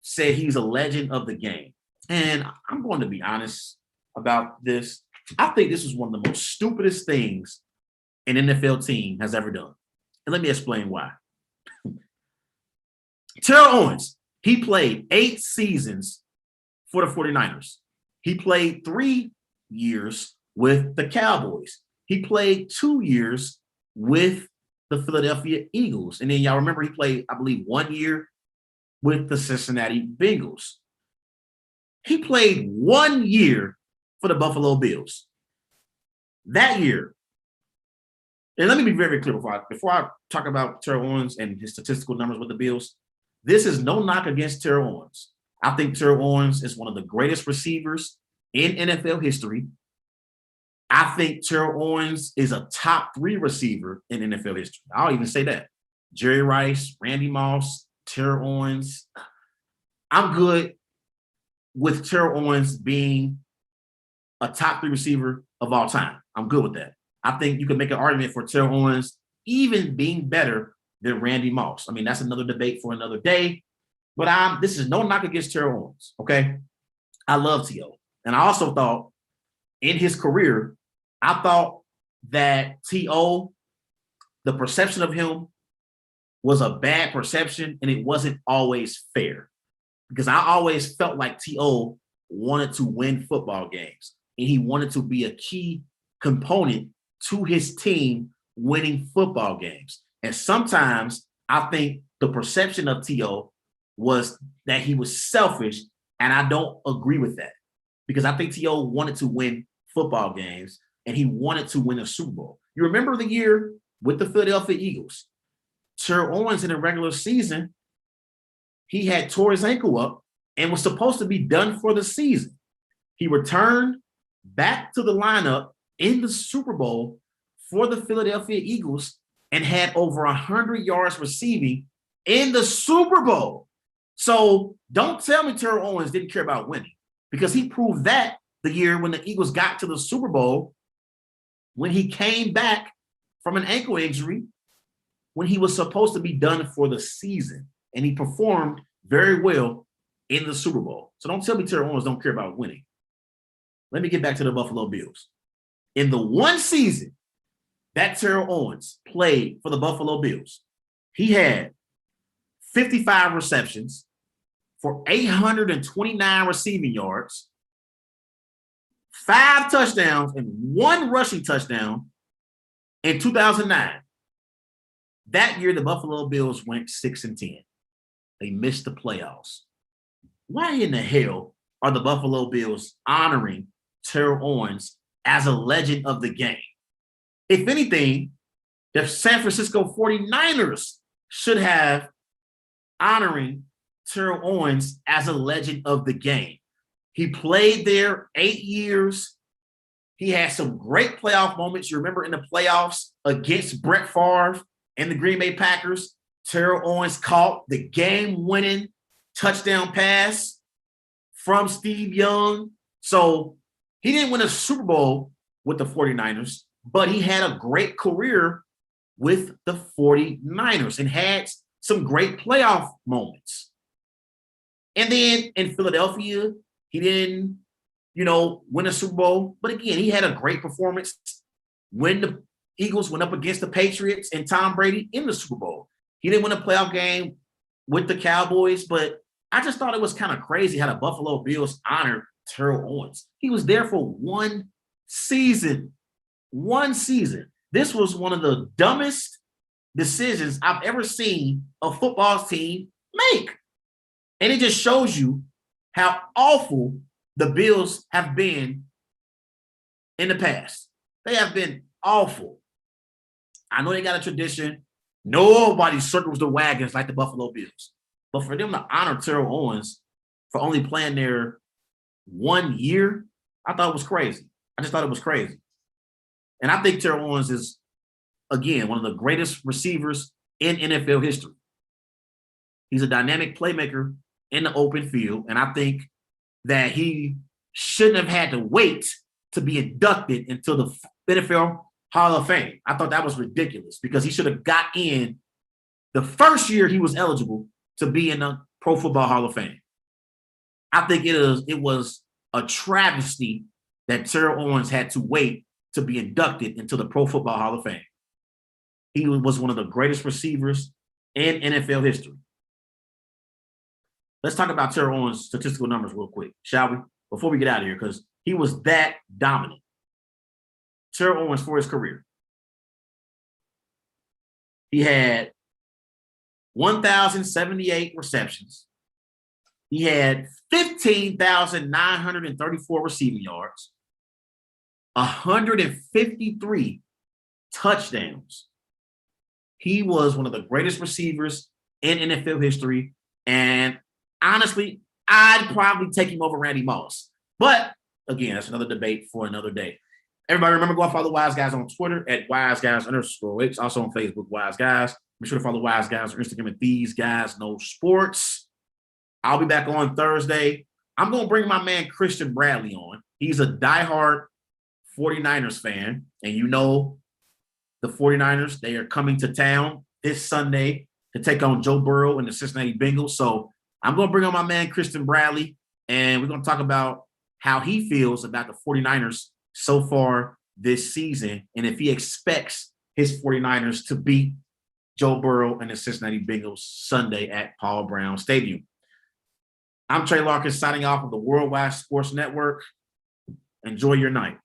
said he's a legend of the game. And I'm going to be honest about this. I think this is one of the most stupidest things an NFL team has ever done. And let me explain why. Terrell Owens, he played 8 seasons for the 49ers. He played 3 years with the Cowboys. He played 2 years with the Philadelphia Eagles. And then y'all remember he played, I believe, 1 year with the Cincinnati Bengals. He played 1 year for the Buffalo Bills. That year, and let me be very clear before I talk about Terrell Owens and his statistical numbers with the Bills, this is no knock against Terrell Owens. I think Terrell Owens is one of the greatest receivers in NFL history. I think Terrell Owens is a top 3 receiver in NFL history. I'll even say that. Jerry Rice, Randy Moss, Terrell Owens. I'm good with Terrell Owens being a top 3 receiver of all time. I'm good with that. I think you can make an argument for Terrell Owens even being better than Randy Moss. I mean, that's another debate for another day. But this is no knock against Terrell Owens, okay? I love T.O. And I also thought in his career, I thought that T.O., the perception of him was a bad perception, and it wasn't always fair. Because I always felt like T.O. wanted to win football games, and he wanted to be a key component to his team winning football games. And sometimes I think the perception of T.O. was that he was selfish, and I don't agree with that because I think T.O. wanted to win football games, and he wanted to win a Super Bowl. You remember the year with the Philadelphia Eagles? Terrell Owens in the regular season, he had tore his ankle up and was supposed to be done for the season. He returned back to the lineup in the Super Bowl for the Philadelphia Eagles and had over 100 yards receiving in the Super Bowl. So don't tell me Terrell Owens didn't care about winning, because he proved that the year when the Eagles got to the Super Bowl, when he came back from an ankle injury, when he was supposed to be done for the season, and he performed very well in the Super Bowl. So don't tell me Terrell Owens don't care about winning. Let me get back to the Buffalo Bills. In the one season that Terrell Owens played for the Buffalo Bills, he had 55 receptions for 829 receiving yards, 5 touchdowns, and 1 rushing touchdown in 2009. That year, the Buffalo Bills went 6-10. They missed the playoffs. Why in the hell are the Buffalo Bills honoring Terrell Owens as a legend of the game? If anything, the San Francisco 49ers should have honoring Terrell Owens as a legend of the game. He played there 8 years. He had some great playoff moments. You remember in the playoffs against Brett Favre and the Green Bay Packers, Terrell Owens caught the game-winning touchdown pass from Steve Young. So he didn't win a Super Bowl with the 49ers, but he had a great career with the 49ers and had some great playoff moments. And then in Philadelphia, he didn't, win a Super Bowl. But again, he had a great performance when the Eagles went up against the Patriots and Tom Brady in the Super Bowl. He didn't win a playoff game with the Cowboys, but I just thought it was kind of crazy how the Buffalo Bills honored Terrell Owens. He was there for one season. One season. This was one of the dumbest decisions I've ever seen a football team make. And it just shows you how awful the Bills have been in the past. They have been awful. I know they got a tradition. Nobody circles the wagons like the Buffalo Bills. But for them to honor Terrell Owens for only playing there 1 year, I thought it was crazy. I just thought it was crazy. And I think Terrell Owens is, again, one of the greatest receivers in NFL history. He's a dynamic playmaker in the open field, and I think that he shouldn't have had to wait to be inducted into the NFL Hall of Fame. I thought that was ridiculous because he should have got in the first year he was eligible to be in the Pro Football Hall of Fame. I think it was a travesty that Terrell Owens had to wait to be inducted into the Pro Football Hall of Fame. He was one of the greatest receivers in NFL history. Let's talk about Terrell Owens' statistical numbers real quick, shall we? Before we get out of here, because he was that dominant. Terrell Owens for his career. He had 1,078 receptions. He had 15,934 receiving yards, 153 touchdowns. He was one of the greatest receivers in NFL history, and honestly, I'd probably take him over Randy Moss. But again, that's another debate for another day. Everybody remember, go and follow Wise Guys on Twitter at WiseGuys_X. Also on Facebook, Wise Guys. Be sure to follow Wise Guys on Instagram at These Guys Know Sports. I'll be back on Thursday. I'm going to bring my man Christian Bradley on. He's a diehard 49ers fan. And the 49ers, they are coming to town this Sunday to take on Joe Burrow and the Cincinnati Bengals. So I'm going to bring on my man, Christian Bradley, and we're going to talk about how he feels about the 49ers so far this season and if he expects his 49ers to beat Joe Burrow and the Cincinnati Bengals Sunday at Paul Brown Stadium. I'm Trey Larkin signing off of the Worldwide Sports Network. Enjoy your night.